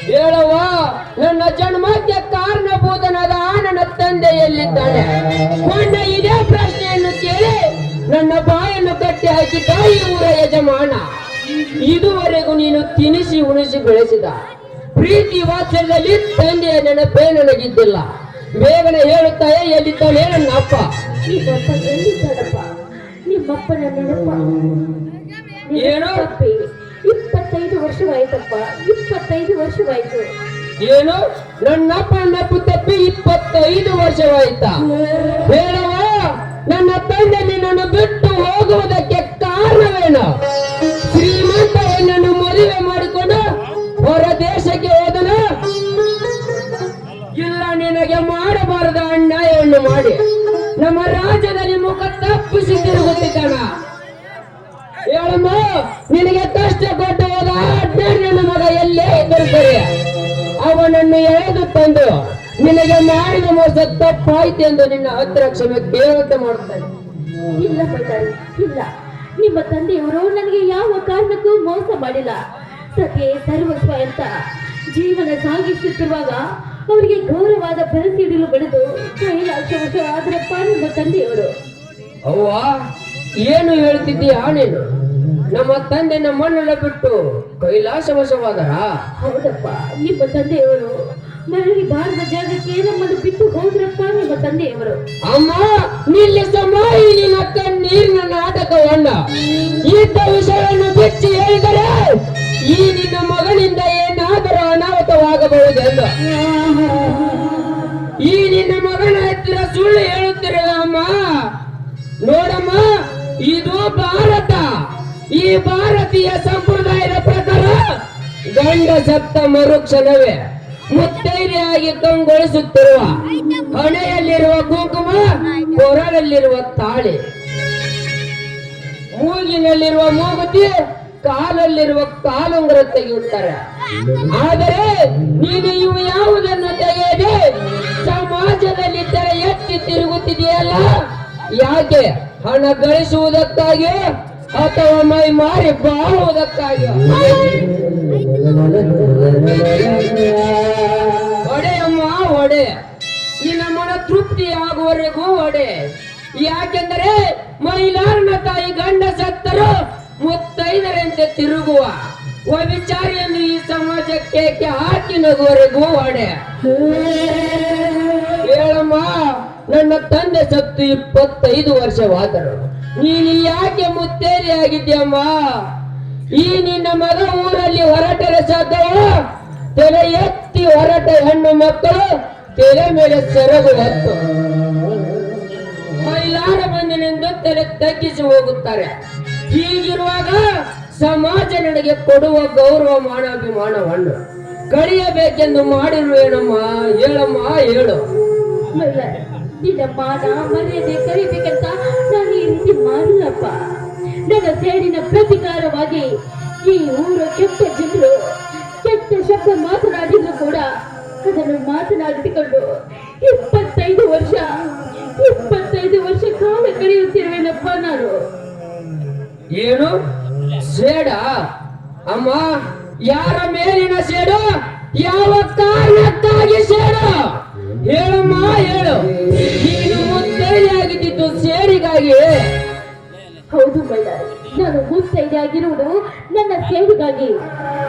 ಹೇಳುವ ನನ್ನ ಜನ್ಮಕ್ಕೆ ಕಾರಣಭೂತನಾದ ನನ್ನ ತಂದೆ ಎಲ್ಲಿದ್ದಾನೆ? ಮೊನ್ನ ಇದೇ ಪ್ರಶ್ನೆಯನ್ನು ಕೇಳಿ ನನ್ನ ಬಾಯನ್ನು ಕಟ್ಟಿ ಹಾಕಿದ್ದ ಈ ಊರ ಯಜಮಾನ. ಇದುವರೆಗೂ ನೀನು ತಿನಿಸಿ ಉಣಿಸಿ ಬೆಳೆಸಿದ ಪ್ರೀತಿ ವಾತ್ಸಲ್ಯದಲ್ಲಿ ತಂದೆಯ ನೆನಪೇ ನನಗಿದ್ದಿಲ್ಲ. ಬೇಗನೆ ಹೇಳುತ್ತಾಯ, ಎಲ್ಲಿದ್ದಾನೆ ನನ್ನ ಅಪ್ಪ? ನಿಮ್ಮಪ್ಪ ಎಲ್ಲಿದ್ದಾನಪ್ಪ? ನಿಮ್ಮಪ್ಪನ ನೆನಪ ಏನು? 25 ವರ್ಷವಾಯ್ತಪ್ಪ, 25 ವರ್ಷವಾಯ್ತು. ಏನು? ನನ್ನಪ್ಪ ನೆನಪು ತಪ್ಪಿ 25 ವರ್ಷವಾಯ್ತಾ? ಹೇಳುವ ನನ್ನ ತಂದೆ ನಿನ್ನನ್ನು ಬಿಟ್ಟು ಹೋಗುವುದಕ್ಕೆ ಕಾರಣವೇನು? ಶ್ರೀಮಂತ ಹೆಣ್ಣನ್ನು ಮದುವೆ ಮಾಡಿಕೊಂಡು ಹೊರ ದೇಶಕ್ಕೆ ಹೋದನ? ಇಲ್ಲ, ನಿನಗೆ ಮಾಡಬಾರದ ಅನ್ಯಾಯವನ್ನು ಮಾಡಿ ನಮ್ಮ ರಾಜ್ಯದಲ್ಲಿ ಮುಖ ತಪ್ಪಿಸಿ ತಿರುಗುತ್ತಿದ್ದಾನ. ಹೇಳಮ್ಮ, ನಿನಗೆ ಕಷ್ಟ ಕೊಟ್ಟು ಹೋದ ನನ್ನ ಮಗ ಎಲ್ಲೇ ಇದ್ದರೂ ಸರಿ ಅವನನ್ನು ಎಳೆದು ತಂದು ನಿನಗೆ ಮಾಡಿದ ಮೋಸ ತಪ್ಪಾಯ್ತು ಎಂದು ನಿನ್ನ ಹತ್ರ ಕ್ಷಮೆ ಕೇಳುವಂತೆ ಮಾಡುತ್ತಾನೆ. ಇಲ್ಲ ಬೈತಾರಿ, ಇಲ್ಲ. ನಿಮ್ಮ ತಂದೆಯವರು ನನಗೆ ಯಾವ ಕಾರಣಕ್ಕೂ ಮೋಸ ಮಾಡಿಲ್ಲ. ಸತ್ಯ ಸರ್ವಸ್ವ ಅಂತ ಜೀವನ ಸಾಗಿಸುತ್ತಿರುವಾಗ ಅವರಿಗೆ ಗೌರವಾದ ಪರಿಸ್ಥಿತಿಗಳು ಬೆಳೆದು ಕೈಲಾಸ ವರ್ಷವಾದ್ರಪ್ಪ ನಿಮ್ಮ ತಂದೆಯವರು. ಅವ್ವ, ಏನು ಹೇಳ್ತಿದ್ದೀಯಾ ನೀನು? ನಮ್ಮ ತಂದೆ ನಮ್ಮನ್ನೆಲ್ಲ ಬಿಟ್ಟು ಕೈಲಾಸವಶವಾದರ? ಹೌದಪ್ಪ, ನಿಮ್ಮ ತಂದೆಯವರು ಮರಳಿ ಬಾರದ ಜಾಗಕ್ಕೆ ನಮ್ಮನ್ನು ಬಿಟ್ಟು ಹೋದ್ರಪ್ಪ ನಿಮ್ಮ ತಂದೆಯವರು. ಅಮ್ಮ, ನಿಲ್ಲಿಸಮ್ಮ ಈ ನಿನ್ನ ಕಣ್ಣೀರಿನ ನಾಟಕವನ್ನ. ಇದ್ದ ವಿಷಯವನ್ನು ಬಿಚ್ಚಿ ಹೇಳಿದರೆ ಈ ನಿನ್ನ ಮಗನಿಂದ ಏನಾದರೂ ಅನಾಹುತವಾಗಬಹುದೆಂದು. ಈ ನಿನ್ನ ಮಗನ ಹತ್ತಿರ ಸುಳ್ಳು ಹೇಳುತ್ತಿರುವ ಅಮ್ಮ. ನೋಡಮ್ಮ, ಇದು ಭಾರತ. ಈ ಭಾರತೀಯ ಸಂಪ್ರದಾಯದ ಪ್ರಕಾರ ಗಂಡ ಸತ್ತ ಮರುಕ್ಷಣವೇ ಮುತ್ತೈದೆಯಾಗಿ ಕಂಗೊಳಿಸುತ್ತಿರುವ ಹಣೆಯಲ್ಲಿರುವ ಕುಂಕುಮ, ಕೊರಳಲ್ಲಿರುವ ತಾಳಿ, ಮೂಗಿನಲ್ಲಿರುವ ಮೂಗುತಿ, ಕಾಲಲ್ಲಿರುವ ಕಾಲುಂಗುರ ತೆಗೆಯುತ್ತಾರೆ. ಆದರೆ ನೀನು ಇವು ಯಾವುದನ್ನು ತೆಗೆಯದೆ ಸಮಾಜದಲ್ಲಿ ತಲೆ ಎತ್ತಿ ತಿರುಗುತ್ತಿದೆಯಲ್ಲ, ಯಾಕೆ? ಹಣ ಗಳಿಸುವುದಕ್ಕಾಗಿ ಅಥವಾ ಮೈ ಮಾರಿ ಬಾಳುವುದಕ್ಕಾಗಿ? ಒಡೆಯಮ್ಮ, ಒಡೆ. ನಿನ್ನ ಮನ ತೃಪ್ತಿ ಆಗುವವರೆಗೂ ಒಡೆ. ಯಾಕೆಂದರೆ ಮೈಲಾರನ ತಾಯಿ ಗಂಡ ಸತ್ತರು ಮುತ್ತೈದರಂತೆ ತಿರುಗುವ ವ್ಯಭಿಚಾರಿಯನ್ನು ಈ ಸಮಾಜಕ್ಕೆ ಹಾಕಿ ನಗುವವರೆಗೂ ಒಡೆ. ಹೇಳಮ್ಮ, ನನ್ನ ತಂದೆ ಸತ್ತು 25 ವರ್ಷವಾದರು. ನೀನು ಯಾಕೆ ಮುತ್ತೇರಿ ಆಗಿದ್ಯಮ್ಮ? ಈ ನಿನ್ನ ಮಗ ಊರಲ್ಲಿ ಹೊರಟರೆ ಸಾಧ್ಯವೋ? ತಲೆ ಎತ್ತಿ ಹೊರಟ ಹೆಣ್ಣು ಮಕ್ಕಳು ತಲೆ ಮೇಲೆ ಸೆರಗು ಹೊತ್ತು ಮೈಲಾರ ಬಂದಿನೆಂದು ತಲೆ ತಗ್ಗಿಸಿ ಹೋಗುತ್ತಾರೆ. ಹೀಗಿರುವಾಗ ಸಮಾಜ ನನಗೆ ಕೊಡುವ ಗೌರವ ಮಾನಾಭಿಮಾನವನ್ನು ಕಳೆಯಬೇಕೆಂದು ಮಾಡಿರುವೇನಮ್ಮ? ಹೇಳಮ್ಮ, ಹೇಳು. ನಿನ್ನ ಮಾನ ಮರ್ಯಾದೆ ಕರಿಬೇಕಂತ ನಾನು ಈ ರೀತಿ ಮಾಡಿಲ್ಲಪ್ಪ. ನನ್ನ ಸೇಡಿನ ಪ್ರತಿಕಾರವಾಗಿ ಈ ಊರು ಕೆಟ್ಟ ಜನರು ಕೆಟ್ಟ ಶಬ್ದ ಮಾತನಾಡಿದ್ರು ಕೂಡ ಅದನ್ನು ಮಾತನಾಡಿಕೊಂಡು 25 ವರ್ಷ ಕಾಲ ಕಳೆಯುತ್ತಿರುವೆನಪ್ಪ ನಾನು. ಏನು ಸೇಡ? ಅಮ್ಮ, ಯಾರ ಮೇಲಿನ ಸೇಡು? ಯಾವ ಕಾರಣಕ್ಕಾಗಿ ಸೇಡು? ಹೇಳಮ್ಮ, ಹೇಳು. ನೀನು ಮುತ್ತೈದೆ ಆಗಿದ್ದು ಸೇಡಿಗಾಗಿ? ಹೌದು ಬಳ್ಳಾರಿ, ನಾನು ಮುತ್ತೈದೆ ಆಗಿರುವುದು ನನ್ನ ಸೇಡಿಗಾಗಿ.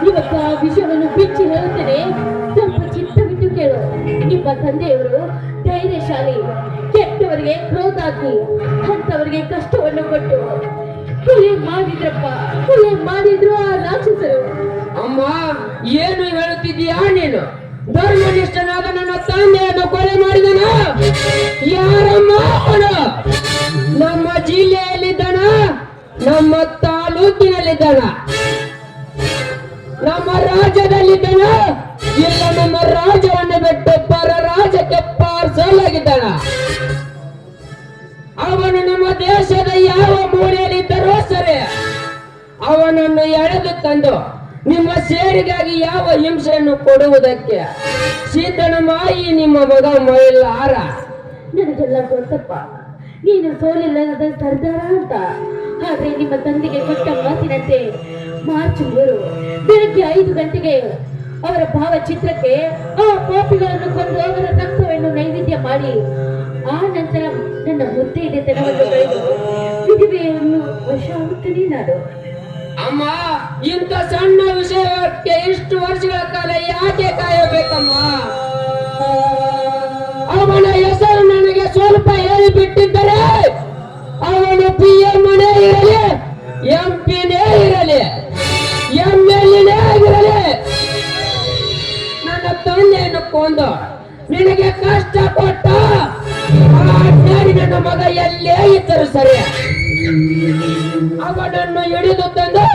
ಇವತ್ತು ಆ ವಿಷಯವನ್ನು ಬಿಚ್ಚಿ ಹೇಳುತ್ತೇನೆ, ಸ್ವಲ್ಪ ಚಿತ್ತವಿಟ್ಟು ಕೇಳು. ನಿಮ್ಮ ತಂದೆಯವರು ಧೈರ್ಯಶಾಲಿ, ಕೆಟ್ಟವರಿಗೆ ಕ್ರೋಧಾಗ್ನಿ, ಅಂತವರಿಗೆ ಕಷ್ಟವನ್ನು ಕೊಟ್ಟು ಕೊಲೆ ಮಾಡಿದ್ರು ಆ ರಾಕ್ಷಸರು. ಅಮ್ಮ, ಏನು ಹೇಳುತ್ತಿದ್ದೀಯಾ ನೀನು? ಧರ್ಮನಿಷ್ಠನಾದ ನನ್ನ ತಂದೆಯನ್ನು ಕೊಲೆ ಮಾಡಿದನ? ಯಾರಮ್ಮ ಅವನು? ನಮ್ಮ ಜಿಲ್ಲೆಯಲ್ಲಿದ್ದಾನ? ನಮ್ಮ ತಾಲೂಕಿನಲ್ಲಿದ್ದಾನ? ನಮ್ಮ ರಾಜ್ಯದಲ್ಲಿದ್ದಾನ? ಇಲ್ಲ ನಮ್ಮ ರಾಜ್ಯವನ್ನು ಬಿಟ್ಟು ಪರ ರಾಜ್ಯಕ್ಕೆ ಪಾರ್ಸಲ್ ಆಗಿದ್ದಾನ? ಅವನು ನಮ್ಮ ದೇಶದ ಯಾವ ಮೂಲೆಯಲ್ಲಿದ್ದರೂ ಸರಿ, ಅವನನ್ನು ಎಳೆದು ತಂದು ನಿಮ್ಮ ಸೇರಿಗಾಗಿ ಯಾವ ಹಿಂಸೆಯನ್ನು ಕೊಡುವುದಕ್ಕೆ ಸಿದ್ಧನಮ್ಮ ಈ ನಿಮ್ಮ ಮಗ ಮೈಲಾರ. ನನಗೆಲ್ಲ ಗೊತ್ತಪ್ಪ, ನೀನು ಸೋಲಿಲ್ಲದ ಸರ್ದಾರ ಅಂತ. ಆದ್ರೆ ನಿಮ್ಮ ತಂದೆಗೆ ಕೊಟ್ಟ ಮಾತಿನಂತೆ ಮಾರ್ಚ್ 3 ಬೆಳಗ್ಗೆ 5 ಗಂಟೆಗೆ ಅವರ ಭಾವಚಿತ್ರಕ್ಕೆ ಆ ಪಾಪಿಗಳನ್ನು ಕೊಂದು ಅವರ ರಕ್ತವನ್ನು ನೈವೇದ್ಯ ಮಾಡಿ ಆ ನಂತರ ನನ್ನ ಮುತ್ತೈದೆತನವನ್ನು ಬೆಳೆದು ವಿಧವೆಯನ್ನು ವಶ ಆಗುತ್ತೇನೆ ನಾನು. ಅಮ್ಮ, ಇಂಥ ಸಣ್ಣ ವಿಷಯಕ್ಕೆ ಇಷ್ಟು ವರ್ಷಗಳ ಕಾಲ ಯಾಕೆ ಕಾಯಬೇಕಮ್ಮ? ಅವನ ಹೆಸರು ನನಗೆ ಸ್ವಲ್ಪ ಹೇಳಿ ಬಿಟ್ಟಿದ್ದರೆ ಅವನು PM ಇರಲಿ, MP ಇರಲಿ, MLA ಆಗಿರಲಿ, ನನ್ನ ತಂದೆಯನ್ನು ಕೊಂದು ನಿನಗೆ ಕಷ್ಟ ಕೊಟ್ಟ ನನ್ನ ಮಗ ಎಲ್ಲೇ ಇದ್ದರು ಸರಿ, ಅವನನ್ನು ಹಿಡಿದು ತಂದು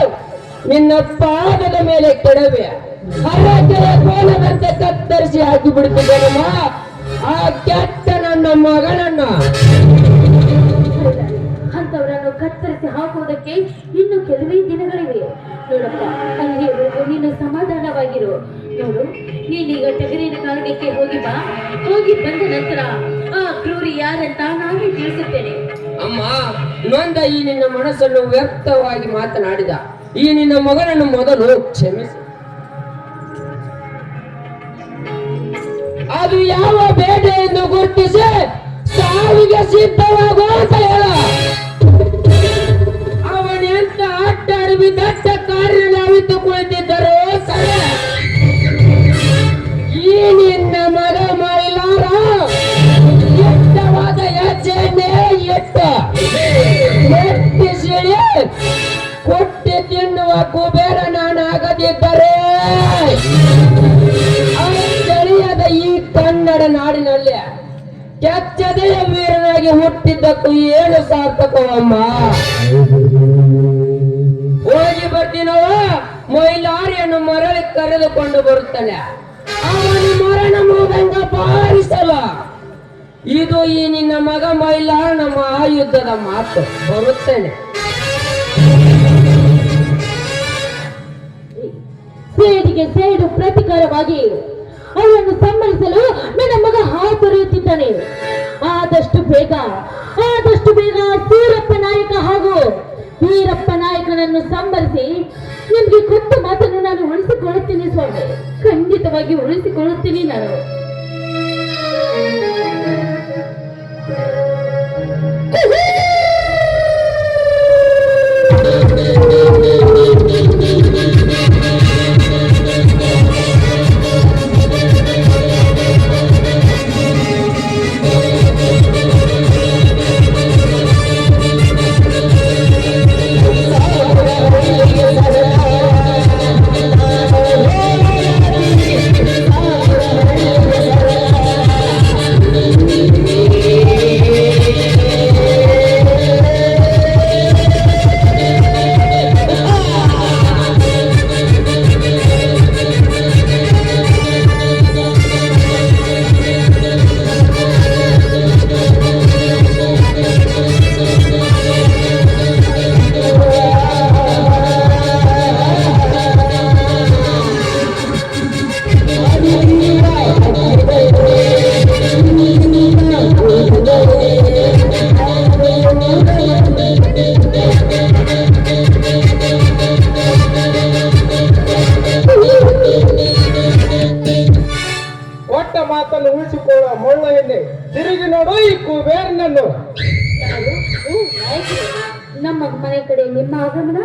ನಿನ್ನ ಪಾದದ ಮೇಲೆ ಕೆಡವೆ ಹರಕೆಯ ಕೋಲದಂತೆ ಕತ್ತರಿಸಿ ಹಾಕಿ ಬಿಡುತ್ತಿದ್ದೇನಮ್ಮ ಆ ಕೆಟ್ಟ ನನ್ನ ಮಗನನ್ನ. ಅಂತವರನ್ನು ಕತ್ತರಿಸಿ ಹಾಕುವುದಕ್ಕೆ ಇನ್ನು ಕೆಲವೇ ದಿನಗಳಿವೆ ನೋಡಪ್ಪ. ಅಲ್ಲಿಯವರೆಗೂ ನೀನು ಸಮಾಧಾನವಾಗಿರು. ನೋಡು, ನೀನೀಗ ಟಗರಿನ ಕಾರಣಕ್ಕೆ ಹೋಗಿ ಬಾ. ಹೋಗಿ ಬಂದ ನಂತರ ಆ ಕ್ರೂರಿ ಯಾರಂತ ನಾನೇ ತಿಳಿಸುತ್ತೇನೆ. ಅಮ್ಮ, ನೊಂದ ಈ ನಿನ್ನ ಮನಸ್ಸನ್ನು ವ್ಯಕ್ತವಾಗಿ ಮಾತನಾಡಿದ ಈ ನಿನ್ನ ಮಗನನ್ನು ಮೊದಲು ಕ್ಷಮಿಸಿ. ಅದು ಯಾವ ಬೇಟೆ ಎಂದು ಗುರುತಿಸಿ ಸಾವಿಗೆ ಸಿದ್ಧವಾಗು ಅಂತ ಹೇಳ. ಅವನೆಂತ ಅಡ್ಡಾಡಿ ದಟ್ಟ ಕಾರ್ಯದಲ್ಲಿ ಅವಿತು ಕುಳಿತಿದ್ದರು ಸರಿ, ಈ ನಿನ್ನ ಮಗ ಮೈಲಾರ ಎತ್ತವಾದ ಹೆಜ್ಜೆಯನ್ನೇ ಎತ್ತಿಸಿಳಿ ಕೊಟ್ಟಿ ತಿನ್ನುವ ಕುಬೇರ ನಾನಾಗದಿದ್ದರೆ ತಿಳಿಯದ ಈ ಕನ್ನಡ ನಾಡಿನಲ್ಲಿ ಕೆಚ್ಚದೆಯ ವೀರನಾಗಿ ಹುಟ್ಟಿದ್ದಕ್ಕೂ ಏನು ಸಾರ್ಥಕವಮ್ಮ. ಹೋಗಿ ಬರ್ತೀನವ ಮೈಲಾರಿಯನ್ನು ಮರಳಿ ಕರೆದುಕೊಂಡು ಬರುತ್ತಾನೆ. ಅವನು ಮರಣ ಮೋದಂಗ ಬಾರಿಸಲ. ಇದು ಈ ನಿನ್ನ ಮಗ ಮೈಲಾರ ನಮ್ಮ ಆಯುಧದ ಮಾತು. ಬರುತ್ತೇನೆ. ಸೇಡಿಗೆ ಸೇಡು ಪ್ರತಿಕಾರವಾಗಿ ಅವರನ್ನು ಸಮ್ಮತಿಸಲು ನನ್ನ ಮಗ ಹಾತೊರೆಯುತ್ತಿದ್ದಾನೆ. ಆದಷ್ಟು ಬೇಗ ಸೂರಪ್ಪ ನಾಯಕ ಹಾಗೂ ವೀರಪ್ಪ ನಾಯಕನನ್ನು ಸಂಬರಿಸಿ ನಿಮ್ಗೆ ಕೊಟ್ಟ ಮಾತನ್ನು ನಾನು ಉಳಿಸಿಕೊಳ್ಳುತ್ತೀನಿ ಸ್ವಾಮಿ. ಖಂಡಿತವಾಗಿ ಉಳಿಸಿಕೊಳ್ಳುತ್ತೀನಿ ನಾನು. ಮಾತನ್ನು ಉಳಿಸಿಕೊಳ್ಳುವ ಮೊಳ್ಳೆಯನ್ನೇ ತಿರುಗಿ ನೋಡು ಈ ಕುಬೇರನನ್ನು. ನಮ್ಮ ಮನೆ ಕಡೆ ನಿಮ್ಮ ಆಗಮನ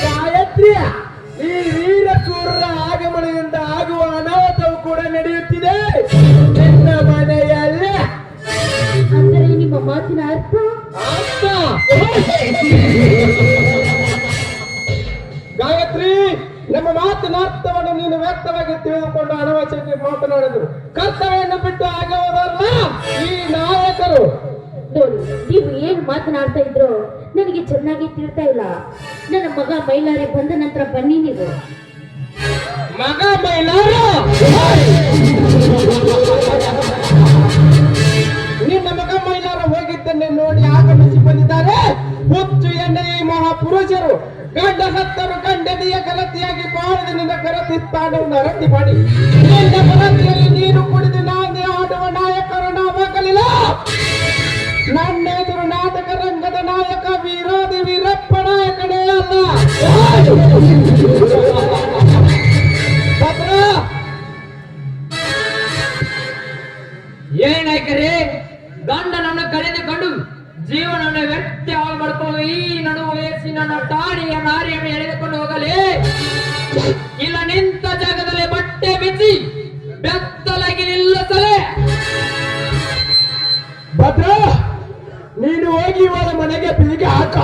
ಗಾಯತ್ರಿ, ಈ ವೀರಸೂರರ ಆಗಮನದಿಂದ ಆಗುವ ಅನಾಹುತವು ಕೂಡ ನಡೆಯುತ್ತಿದೆ ನಿನ್ನ ಮನೆಯಲ್ಲೇ. ಅಂದರೆ ನಿಮ್ಮ ಮಾತಿನ ಅರ್ಥ ಗಾಯತ್ರಿ, ನಮ್ಮ ಮಾತಿನ ಅರ್ಥವನ್ನು ನೀನು ವ್ಯಕ್ತವಾಗಿ ತಿಳಿದುಕೊಂಡು ಅನವಶ್ಯಕ ಮಾತನಾಡಿದರು. ಕರ್ತವ್ಯವನ್ನು ಬಿಟ್ಟು ಆಗಿ ಹೋದಲ್ಲ ಈ ನಾಯಕರು. ನೋಡಿ, ನೀವು ಏನ್ ಮಾತನಾಡ್ತಾ ಇದ್ರು ನನಗೆ ಚೆನ್ನಾಗಿ ತಿಳಿತಾ ಇಲ್ಲ. ನನ್ನ ಮಗ ಮೈಲಾರಿ ಬಂದ ನಂತರ ಬನ್ನಿ ನೀವು. ಮಗ ಮೈಲಾರ, ನಿನ್ನ ಮಗ ಮೈಲಾರ ಹೋಗಿದ್ದನ್ನೇ ನೋಡಿ ಆಗಮಿಸಿ ಬಂದಿದ್ದಾರೆ. ಹುಚ್ಚು ಎನ್ನ ಈ ಮಹಾಪುರುಷರು ಗಂಡ ಸತ್ತರು ಗಂಡನೆಯ ಕರತಿಯಾಗಿ ಬಾಳದ ನಿನ್ನ ಕರತಿ ಸ್ಥಾನವನ್ನು ಅರತಿ ಮಾಡಿ ನಿನ್ನ ಕರತಿಯಲ್ಲಿ ನೀರು ಕುಡಿದು ನಾನೇ ಆಡುವ ನಾಯಕರು ನಾವಾಗಲಿಲ್ಲ. ನನ್ನ ಎದುರು ನಾಟಕ ರಂಗದ ನಾಯಕ ವೀರಾದಿ ವೀರಪ್ಪ ನಾಯಕನೇ ಅಲ್ಲ. ನಿನ್ನನ್ನು ಟಾಣಿಯ ನಾರಿಯನ್ನು ಎಳೆದುಕೊಂಡು ಹೋಗಲಿ, ಇಲ್ಲ ನಿಂತ ಜಾಗದಲ್ಲಿ ಬಟ್ಟೆ ಬಿಚ್ಚಿ ಬೆತ್ತಲಾಗಿ ನಿಲ್ಲಿಸಲೇ. ಭದ್ರ, ನೀನು ಹೋಗಿ ಇವರ ಮನೆಗೆ ಬೀಗ ಹಾಕ.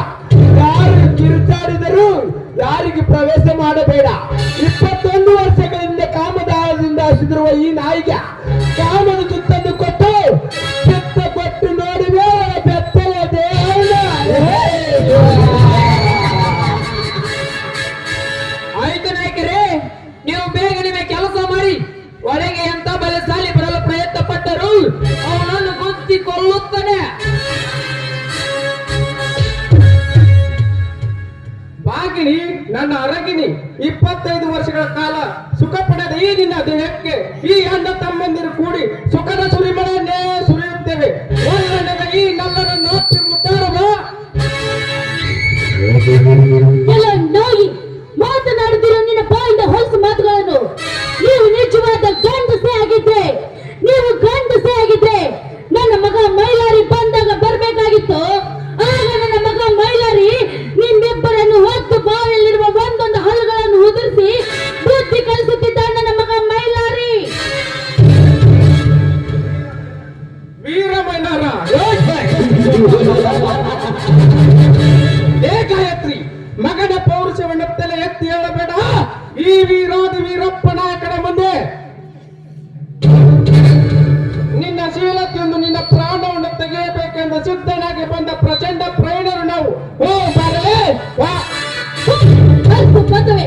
ಯಾರು ಕಿರುಚಾಡಿದರೂ ಯಾರಿಗೆ ಪ್ರವೇಶ ಮಾಡಬೇಡ. 21 ವರ್ಷಗಳಿಂದ ಕಾಮದಾಹದಿಂದ ಹಸಿದಿರುವ ಈ ನಾಯಿಗೆ ಕಾಮದ ತುತ್ತನ್ನು ಕೊಟ್ಟು ಬೆತ್ತ ಕೊಟ್ಟು ನೋಡಿವೆ ಬೆತ್ತಲ ದೇಹ. ಆಯ್ತು ನಾಯಕರೇ, ನೀವು ಬೇಗ ನಿಮಗೆ ಕೆಲಸ ಮಾಡಿ. ಒಳಗೆ ಎಂತ ಬಲಶಾಲಿ ಬರಲು ಪ್ರಯತ್ನ ಪಟ್ಟರು ಅವನನ್ನು ಗುದ್ದಿ ಕೊಲ್ಲುತ್ತಾನೆ. ಬಾಗಿನಿ, ನನ್ನ ಅರಗಿನಿ, 25 ವರ್ಷಗಳ ಕಾಲ ಸುಖ ಪಡೆದ ಈ ನಿನ್ನ ದೇಹಕ್ಕೆ ಈ ಅಣ್ಣ ತಮ್ಮಂದಿರು ಕೂಡಿ ಸುಖದ ಸುರಿಮಳೆಯನ್ನೇ ಸುರಿಯುತ್ತೇವೆ. ಒಳ್ಳೆಯ ಈ ನಲ್ಲರನ್ನು ಒತ್ತಿ ಮುದ್ದಾಡುವ. ಎಲ್ಲ ನಾಯಿ ಮಾತನಾಡುತ್ತಿರೋ ನಿನ್ನ ಬಾಯಿಂದ ಹೊಲಸು ಮಾತುಗಳನ್ನು. ನೀವು ನಿಜವಾದ ಗಂಡಸೇ ಆಗಿದ್ರೆ, ನೀವು ಗಂಡಸೇ ಆಗಿದ್ರೆ ನನ್ನ ಮಗ ಮೈಲಾರಿ ಬಂದಾಗ ಬರ್ಬೇಕಾಗಿತ್ತು. ಆಗ ನನ್ನ ಮಗ ಮೈಲಾರಿ ನಿಮ್ಮಿಬ್ಬರನ್ನು ಒದ್ದು ಬಾಯಲ್ಲಿರುವ ಒಂದೊಂದು ಹಲ್ಲುಗಳನ್ನು ಉದುರಿಸಿ ಬುದ್ಧಿ ಕಲಿಸುತ್ತಿದ್ದ ನನ್ನ ಮಗ ಮೈಲಾರಿ. ವೀರಮೈಲಾರ, ಏ ಗಾಯತ್ರಿ, ಮಗನ ಪೌರುಷವನ್ನೆತ್ತಲೆ ಎತ್ತಿ ಹೇಳಬೇಡ. ಈ ವೀರಾದಿ ವೀರಪ್ಪ ನಾಯಕನ ಮುಂದೆ ನಿನ್ನ ಶೀಲತೆಯೊಂದು ನಿನ್ನ ಪ್ರಾಣವನ್ನು ತೆಗೆಯಬೇಕೆಂದು ಸಿದ್ಧನಾಗಿ ಬಂದ ಪ್ರಚಂಡ ಪ್ರಯಾಣರು ನಾವು. ಓ ಬರಲೇ ವಾ. ಅಲ್ಪ ಪದವೇ,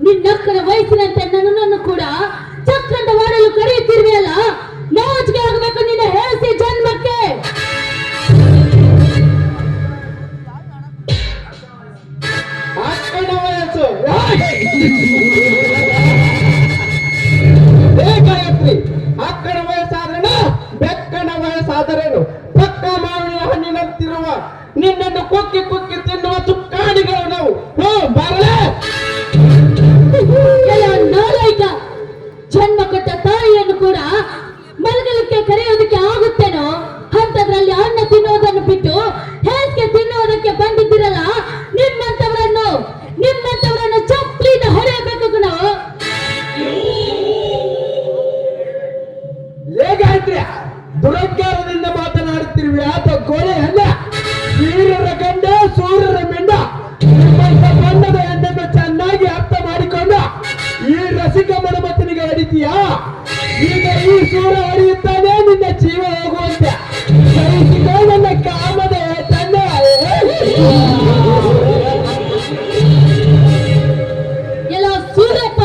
ನಿನ್ನಕ್ಕನ ವಯಸ್ಸಿನಂತೆ ನನ್ನನ್ನು ಕೂಡ ಚಕ್ರಂಡವಾಡಲು ಕರೆಯುತ್ತಿರುವೆಯಲ್ಲ, ನಾಚಿಕೆ ಆಗಬೇಕು ನಿನ್ನ ಹೇಸಿ ಜನ್ಮಕ್ಕೆ. ಅಕ್ಕನ ವಯಸ್ಸು. ಏ ಗಾಯತ್ರಿ, ಅಕ್ಕನ ವಯಸ್ಸಾದ್ರೇನು ಬೆಕ್ಕನ ವಯಸ್ಸಾದರೇನು? ಪಕ್ಕ ಮಾವಿನ ಹಣ್ಣಿನಂತಿರುವ ನಿನ್ನನ್ನು ಕುಕ್ಕಿ ಕುಕ್ಕಿ ತಿನ್ನುವ ಚುಕ್ಕಾಣಿಗಳು ನಾವು. ಓ ಬರಲೇ. ಎಲ್ಲ ನಾಲಾಯಕ, ಜನ್ಮ ಕೊಟ್ಟ ತಾಯಿಯನ್ನು ಕೂಡ ಮಲಗಲಿಕ್ಕೆ ಕರೆಯೋದಕ್ಕೆ ಆಗುತ್ತೇನೋ? ಅಂತದ್ರಲ್ಲಿ ಅನ್ನ ತಿನ್ನೋದನ್ನು ಬಿಟ್ಟು ಹೇಸಿಗೆ ತಿನ್ನೋದಕ್ಕೆ ಬಂದಿದ್ದೀರಲ್ಲ, ನಿಮ್ಮಂತವರನ್ನು ಚಪ್ಪಲಿನ ಹೊಡೆಯಬೇಕು ಕಣೋ. ಹೇಗಾಯ್ತ್ರಿ? ದುರಹಂಕಾರದಿಂದ ಮಾತನಾಡುತ್ತಿರುವೆ ಆತ ಗೋಳೆ ಅಲ್ಲ. ವೀರರ ಗಂಡ ಸೂರರ ಮೆಂಡ. ನಿಮ್ಮಂತ ಬಣ್ಣದ ಹೆಣ್ಣನ್ನು ಚೆನ್ನಾಗಿ ಅರ್ಥ ಮಾಡಿಕೊಂಡು ಈ ರಸಿಕ ಮನಮತನಿಗೆ ಹೊಡಿತೀಯಾ? ಈಗ ಈ ಸೂರ ಹೊಡೆಯುತ್ತಾನೆ, ನಿನ್ನ ಜೀವ ಹೋಗುವಂತೆ. ಸಹಿಸಿಕೋ ನನ್ನ ಕಾಮದ ತನ್ನ. ಎಲ್ಲ ಸೂರಪ್ಪ,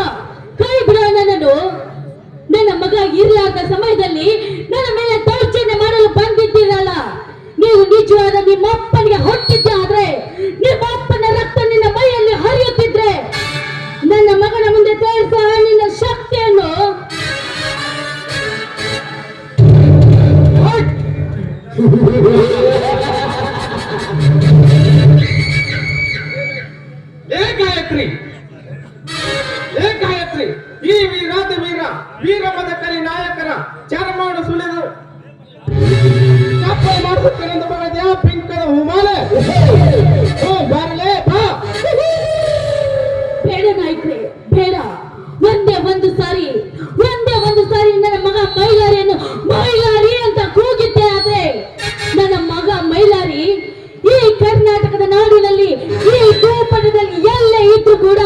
ಕೈ ಬಿಡೋ ನನ್ನನ್ನು. ನನ್ನ ಮಗ ಇರ್ಲಾರ್ದ ಸಮಯದಲ್ಲಿ ನನ್ನ ಮೇಲೆ ದೌರ್ಜನ್ಯ ಮಾಡಲು ಬಂದಿದ್ದೀರಲ್ಲ, ನೀವು ನಿಜವಾದ ನಿಮ್ಮ ಅಪ್ಪನಿಗೆ ಹೊಟ್ಟಿದ್ದೆ ಆದ್ರೆ, ನಿಮ್ಮ ಅಪ್ಪನ ರಕ್ತ ನಿನ್ನ ಮೈಯಲ್ಲಿ ಹರಿಯುತ್ತಿದ್ರೆ, ನನ್ನ ಮಗನ ಮುಂದೆ ತೋರಿಸ ನಿನ್ನ ಶಕ್ತಿಯನ್ನು. ಏ ಗಾಯತ್ರಿ, ಏ ಗಾಯತ್ರಿ, ಈ ವೀರಾದ ವೀರಮದ ಕಲಿ ನಾಯಕರ ಚರ್ಮವನ್ನು ಸುಳಿದು ಚಪ್ಪಲ್ ಮಾಡಿಸುತ್ತೇನೆಂದು ಬರದ್ಯಾ ಪಿಂಕದ ಹುಮಾಲೆ. ಓ ಬರಲೇ ಬಾ. ಬೇಡ ನಾಯ್ಕ್ರೆ, ಬೇಡ. ಒಂದೇ ಒಂದು ಸಾರಿ ನನ್ನ ಮಗ ಮೈಲಾರಿಯನ್ನು ಮೈಲಾರಿ ಅಂತ ಕೂಗಿದ್ದೆ ಆದ್ರೆ, ನನ್ನ ಮಗ ಮೈಲಾರಿ ಈ ಕರ್ನಾಟಕದ ನಾಡಿನಲ್ಲಿ, ಈ ಭೂಪಟದಲ್ಲಿ ಎಲ್ಲೇ ಇದ್ದು ಕೂಡ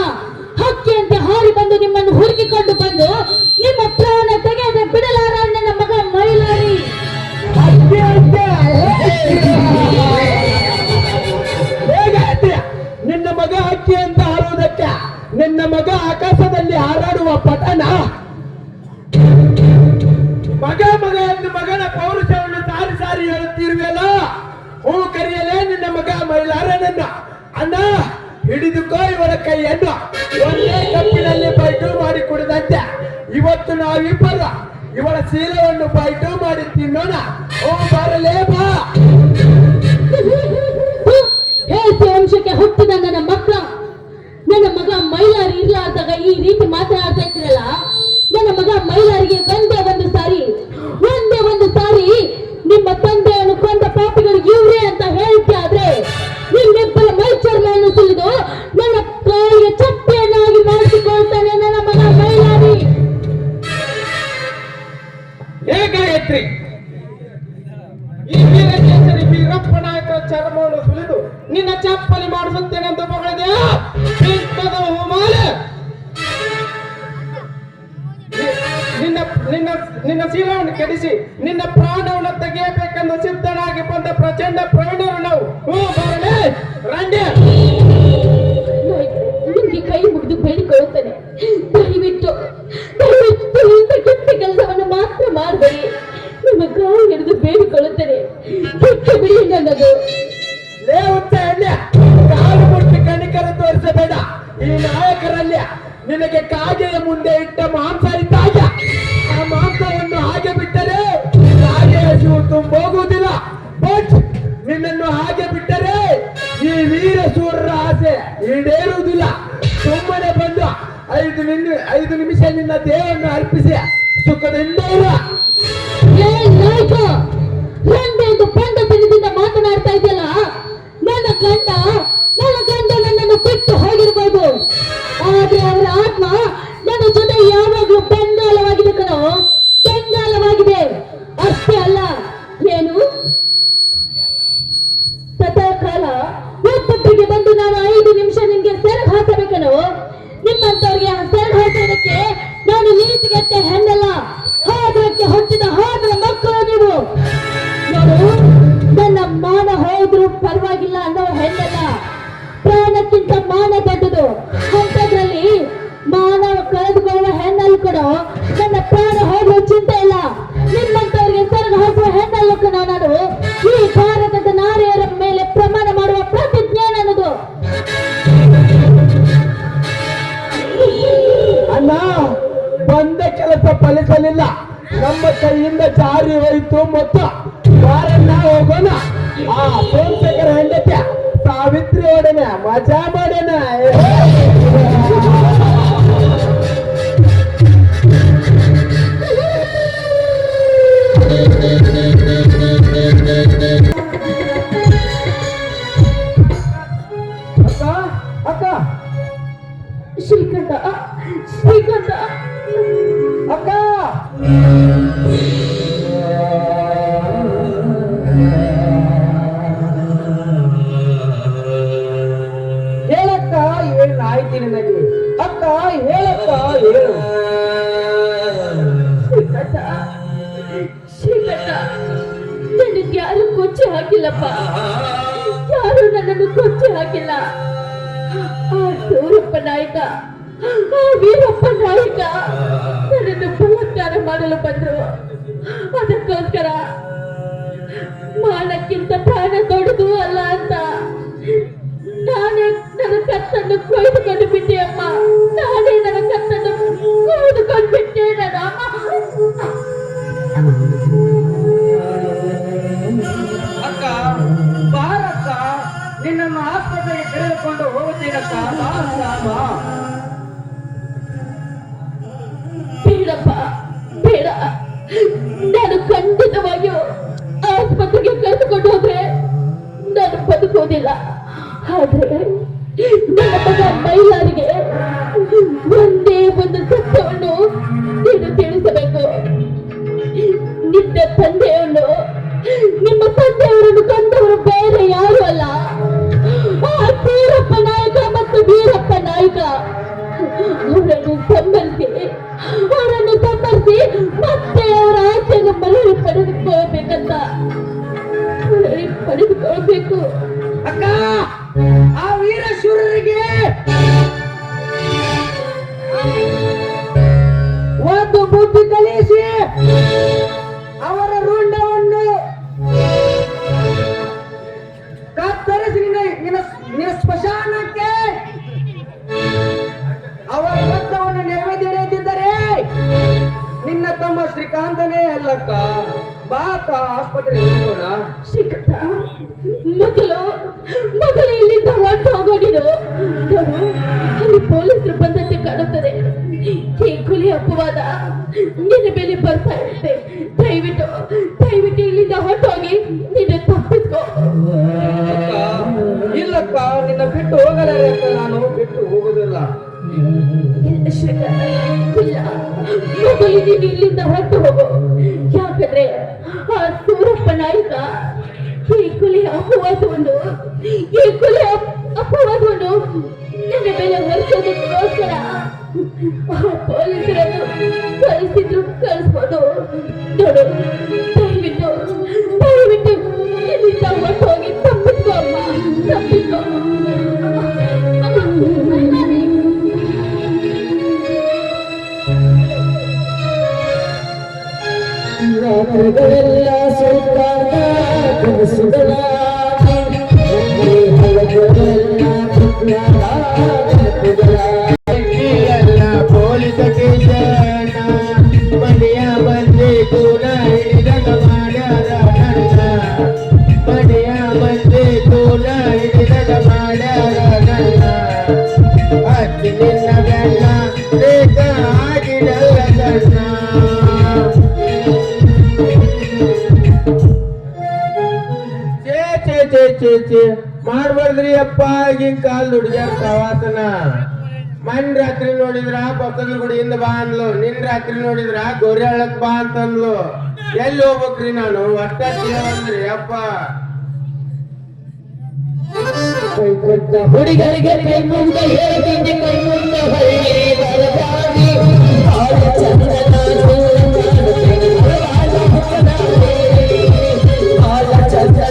ಹಕ್ಕಿಯಂತೆ ಹಾರಿ ಬಂದು ನಿಮ್ಮನ್ನು ಹುಡುಕಿಕೊಂಡು ಬಂದು ನಿಮ್ಮ ಪ್ರಾಣ ತೆಗೆಯದೆ ಬಿಡಲಾರ ನನ್ನ ಮಗ ಮೈಲಾರಿ. ನಿನ್ನ ಮಗ ಹಕ್ಕಿ ಅಂತ ಹಾರುವುದಕ್ಕೆ ನಿನ್ನ ಮಗ ಆಕಾಶದಲ್ಲಿ ಹಾರಾಡುವ ಪಟನ. ಮಗ ಎಂದು ಮಗನ ಪೌರುಷವನ್ನು ಸಾರಿ ಸಾರಿ ಹೇಳುತ್ತಿರುವೆಲ್ಲ. ಹೂ ಕರೆಯಲೇ ನಿನ್ನ ಮಗ ಮೈಲಾರನನ್ನ. ಅಣ್ಣ, ಹಿಡಿದುಕೋ ಇವರ ಕೈಯನ್ನು. ಒಂದೇ ಕಪ್ಪಿನಲ್ಲಿ ಬೈಟು ಮಾಡಿ ಕುಡಿದಂತೆ ಇವತ್ತು ನಾವಿಬ್ಬರ ಇವಳ ಶೀಲವನ್ನು ಬೈಟು ಮಾಡಿ ತಿನ್ನೋಣ. ಓ ಬರಲೇ ಬಾ. ಹೇಸಿ ವಂಶಕ್ಕೆ ಹುಟ್ಟಿದ ನನ್ನ ಮಗ ಮೈಲಾರಿ ಇರ್ಲಾರ್ದಾಗ ಈ ರೀತಿ ಮಾತನಾಡ್ತಾ ಇದ್ದೀರಲ್ಲ, ನನ್ನ ಮಗ ಮೈಲಾರಿಗೆ ಒಂದೇ ಒಂದು ಸಾರಿ ನಿಮ್ಮ ತಂದೆಯನ್ನು ಕೊಂದ ಪಾಪಿಗಳು ಇವ್ರೆ ಅಂತ ಹೇಳ್ತಾ ಆದ್ರೆ, ನಿಮ್ಮಿಬ್ಬರ ಮೈ ಚರ್ಮವನ್ನು ನಿನ್ನ ನಿನ್ನ ಶೀಲವನ್ನು ಕೆಡಿಸಿ ನಿನ್ನ ಪ್ರಾಣವನ್ನು ತೆಗೆಯಬೇಕೆಂದು ಸಿದ್ಧನಾಗಿ ಬಂದ ಪ್ರಚಂಡ ಪ್ರವೀಣರು ನಾವು. ಬಾರನೆ ರಂಡಿ. ನಿಮ್ಗೆ ಕೈ ಮುಗಿದು ಬೇಡಿಕೊಳ್ಳುತ್ತೇನೆ, ದಯವಿಟ್ಟು ದಯವಿಟ್ಟು ಇಂಥ ಕೆಟ್ಟ ಕೆಲಸವನ್ನು ಮಾತ್ರ ಮಾಡಬೇಡಿ. ನಿಮ್ಮ ಕೈ ಹಿಡಿದು ಬೇಡಿಕೊಳ್ಳುತ್ತೇನೆ, ಕೆಟ್ಟ ಬಿಡಿ ನನ್ನದು. ಲೇ ಹುಚ್ಚ ಎಣ್ಣೆ, ಕಾಲು ಮುಟ್ಟಿ ಕಣಿಕರ ತೋರಿಸಬೇಡ. ಈ ನಾಯಕರಲ್ಲಿ ನಿನಗೆ ಕಾಗೆಯ ಮುಂದೆ ಇಟ್ಟ ಮಾಂಸ ಇದ್ದಾಗ ಆ ಮಾಂಸವನ್ನು ಹಾಗೆ ಬಿಟ್ಟರೆ ಕಾಗೆಯ ಶಿವು ತುಂಬೋಗುವುದಿಲ್ಲ. ಬಟ್ ನಿನ್ನನ್ನು ಹಾಗೆ ಬಿಟ್ಟರೆ ಈ ವೀರ ಶೂರರ ಆಸೆ ಈಡೇರುವುದಿಲ್ಲ. ಸುಮ್ಮನೆ ಬಂದು 5 ನಿಮಿಷ ನಿನ್ನ ದೇಹವನ್ನು ಅರ್ಪಿಸಿ ಸುಖದಿಂದ ಇರ. ಏ ನಾಯಕ, ಎಂದು ಬಂದ ದಿನದಿಂದ ಮಾತನಾಡ್ತಾ ಇದೆಯಲ್ಲ, ನನ್ನ ಗಂಡ ನನ್ನನ್ನು ಬಿಟ್ಟು ಹೋಗಿರ್ಬೋದು, ಆದ್ರೆ ಅವರ ಆತ್ಮ ನನ್ನ ಜೊತೆ ಯಾವಾಗ್ಲೂ ಬೆಂಗಾಲವಾಗಿದೆ ಕಣೋ, ಬೆಂಗಾಲವಾಗಿದೆ. ಅಷ್ಟೇ ಅಲ್ಲ, ಏನು ಸದಾಕಾಲ ಒಬ್ಬೊಬ್ಬರಿಗೆ ಬಂದು ನಾನು 5 ನಿಮಿಷ ನಿಮ್ಗೆ ಸೆರಗ್ ಹಾಕಬೇಕನೋ? ನಿಮ್ಮಂತವ್ರಿಗೆ ಸೆರಗ್ ಹಾಕೋದಕ್ಕೆ ನಾನು ನೀತಿಗೆಟ್ಟೆ ಹೆಣ್ಣಲ್ಲ, ಹಾದರಕ್ಕೆ ಹೊಚ್ಚಿದ ಹಾದರ ಮಕ್ಕಳು ನೀವು. ನೋಡು, ನನ್ನ ಮಾನ ಹೋದ್ರು ಪರವಾಗಿಲ್ಲ ಅನ್ನೋ ಹೆಣ್ಣಲ್ಲ, ಪ್ರಾಣಕ್ಕಿಂತ ಮಾನ ದೊಡ್ಡದು. ಅಂಥದ್ರಲ್ಲಿ ಮಾನ ಕಳೆದುಕೊಳ್ಳುವ ಹೆಣ್ಣಲ್ಲಿ ಕೊಡೋ, ನನ್ನ ಪ್ರಾಣ ಹೋಗುವ ಚಿಂತೆ ಇಲ್ಲ. ನಿಮ್ಮಂತವ್ರಿಗೆ ಸೆರಗು ಹಾಕುವ ಹೆಣ್ಣಲ್ಲೂ ಕಣ ನಾನು. ಈ ಭಾರತದ ನಾರಿಯರ ಮೇಲೆ ಪ್ರಮಾಣ ಮಾಡುವ ಪ್ರತಿಜ್ಞೆ ನನ್ನದು. ಅಣ್ಣ, ಬಂದ ಕೆಲಸ ಫಲಿಸಲಿಲ್ಲ, ನಮ್ಮ ಕೈಯಿಂದ ಜಾರಿ ಹೋಯಿತು ಮೊತ್ತ. ಬಾರಣ್ಣ ಹೋಗೋಣ. ಆ ಸೋಮಶೇಖರ ಹೆಂಡತಿ ಸಾವಿತ್ರಿ ಒಡನೆ ಮಜಾ ಮಾಡೋಣ. ಅಕ್ಕ, ಶ್ರೀಕಂಠ, ಅಕ್ಕ, ಹೇಳಕ್ಕ, ಏನಾಯ್ತು ನಿನಗೆ? ಅಕ್ಕ ಹೇಳಕ್ಕ, ಹೇಳು. ಶ್ರೀಕಂಠ, ನನಗೆ ಯಾರು ಕೊಚ್ಚಿ ಹಾಕಿಲ್ಲಪ್ಪ, ಯಾರು ನನ್ನನ್ನು ಕೊಚ್ಚಿ ಹಾಕಿಲ್ಲ. ಆ ಸೂರಪ್ಪ ನಾಯಕ, ಆ ವೀರಪ್ಪ ನಾಯಕ ನನ್ನನ್ನು ಬಲಾತ್ಕಾರ ಮಾಡಲು ಬಂದ್ರು. ಅದಕ್ಕೋಸ್ಕರ ಮಾನಕ್ಕಿಂತ ಪ್ರಾಣ ದೊಡ್ಡದು ಅಲ್ಲ ಅಂತ ನಾನೇ ನನ್ನ ಕತ್ತನ್ನು ಕೊಯ್ದುಕೊಂಡು ಬಿಟ್ಟೆ ಅಮ್ಮ. ನಾನೇ ನನ್ನ ಕತ್ತನ್ನು ಕೊಯ್ದುಕೊಂಡು ಬಿಟ್ಟೆ ನನ್ನ ಅಕ್ಕ, ಬಾರಕ್ಕ, ನಿನ್ನನ್ನು ಆಸ್ಪತ್ರೆಗೆ ಕರೆದುಕೊಂಡು ಹೋಗುತ್ತೀನಕ್ಕ. ಬೇಡಪ್ಪ, ಬೇಡ. ನಾನು ಖಂಡಿತವಾಗಿಯೂ ಆಸ್ಪತ್ರೆಗೆ ಕರೆದುಕೊಂಡು ಹೋದ್ರೆ ನಾನು ಬದುಕೋದಿಲ್ಲ. ಆದ್ರೆ ನನ್ನ ಮಗ ಮೈಲಾರಿಗೆ ಒಂದೇ ಒಂದು ಸತ್ಯವನ್ನು ನೀನು ತಿಳಿಸಬೇಕು. ನಿನ್ನ ತಂದೆಯನ್ನು, ನಿಮ್ಮ ತಂದೆಯವರನ್ನು ಕೊಂದವರು ಬೇರೆ ಯಾರು ಅಲ್ಲ, ಆ ವೀರಪ್ಪ ನಾಯಕ ಮತ್ತು ವೀರಪ್ಪ ನಾಯಕ. ಅವರನ್ನು ಸಂಬರಿಸಿ ಮತ್ತೆ ಅವರ ಆಸೆಯನ್ನು ಮರಳಿ ಪಡೆದುಕೊಳ್ಳಬೇಕು. ಅಕ್ಕ, ಆ ವೀರ ಶೂರರಿಗೆ ಒಂದು ಬುದ್ಧಿ ಕಲಿಸಿ ಅವರ ರುಂಡವನ್ನು ಕತ್ತರಿಸಿ ನಿನ್ನ ಸ್ಮಶಾನಕ್ಕೆ ಅವರ ರಕ್ತವನ್ನು ನೆರವೇರಿಸಿದ್ದರೆ ನಿನ್ನ ತಮ್ಮ ಶ್ರೀಕಾಂತನೇ ಅಲ್ಲಕ್ಕ. ಬಾಕ ಆಸ್ಪತ್ರೆ ಹೋಗೋಣ. ಶ್ರೀಕಂಠ, ಮೊದಲು ಇಲ್ಲಿಂದ ಹೊರಟು ಹೋಗೋಣಿರು. ಅಲ್ಲಿ ಪೊಲೀಸರು ಬಂದಂತೆ ಕಾಣುತ್ತದೆ. ಈ ಕೊಲೆ ಅಪವಾದ ನಿನ್ನ ಮೇಲೆ ಬರ್ತಾ ಇರುತ್ತೆ. ದಯವಿಟ್ಟು ಇಲ್ಲಿಂದ ಹೊರಟು ಹೋಗಿ ನೀನು ತಪ್ಪಿಸ್ಕೋ. ಇಲ್ಲಕ್ಕ, ನಿನ್ನ ಬಿಟ್ಟು ಹೋಗಲಾರೆ ಅಕ್ಕ. ನಾನು ಬಿಟ್ಟು ಹೋಗೋದಿಲ್ಲ. ಇಲ್ಲ, ಮೊದಲು ನೀನು ಇಲ್ಲಿಂದ ಹೊರಟು ಹೋಗು. ಯಾಕಂದ್ರೆ ಆ ಸೂರಪ್ಪ ನಾಯಕ ಈ ಕೊಲೆ ಅಪವಾದವನ್ನು ನನ್ನ ಮೇಲೆ ಹೊರಿಸೋದಕ್ಕೋಸ್ಕರ ಪೊಲೀಸರನ್ನು ಕಳಿಸಿದ್ರು ಕಳಿಸ್ಬೋದು. ನೋಡು, ದಯವಿಟ್ಟು ದಯವಿಟ್ಟು ಇಲ್ಲಿಂದ ಹೊರಟು ಹೋಗಿ ತಪ್ಪಿಸ್ಕೋ ಅಮ್ಮ, ತಪ್ಪಿಸ್ಕೋ. ರಾತ್ರಿಗಳೆಲ್ಲ ಸುತ್ತಾದ ಕನಸುಗಳ ಎಲ್ಲ ಪೊಲೀಸ್ ಸ್ಟೇಷನ್ ಮನೆಯ ಬಂದೆ ಕೂಡ ಹಿಡಿದ ಮಾಡ್ಯಾರ ನನ್ನ ಮನೆಯ ಬಂದೆ ಕೂಡ ಹಿಡಿದ ಮಾಡ್ಯಾರ ನನ್ನ ಅತ್ತಿ ನಿನ್ನ ಗಣ್ಣ ರೇಖ ಆಗಿರಲ್ಲ ಕಣ್ಣ. ಚೇ ಮಾಡ್ಬಾರ್ದ್ರಿ ಅಪ್ಪ, ಈಗಿನ ಕಾಲ ಹುಡುಗ್ಯಾರ ಪ್ರವಾಸನ. ಮನ್ ರಾತ್ರಿ ನೋಡಿದ್ರ ಬಸದ ಗುಡಿಯಿಂದ ಬಾ ಅಂದ್ಲು, ನಿನ್ ರಾತ್ರಿ ನೋಡಿದ್ರ ಗೋರ್ಯಾಳಕ್ ಬಾ ಅಂತಂದ್ಲು. ಎಲ್ಲಿ ಹೋಗ್ಬೇಕ್ರಿ ನಾನು? ಒಟ್ಟ ಅಂದ್ರಿ ಅಪ್ಪ. ಹುಡುಗರಿಗೆ ಕೈ ಮುಂದೆ ಹೇಳ್ತೀನಿ, ಕೈ ಮುಂದೆ ಹೊರಗೆ ಬರಬಾರಿ ಬಾಳ ಚಂದನ ಬಾಳ ಚಂದನ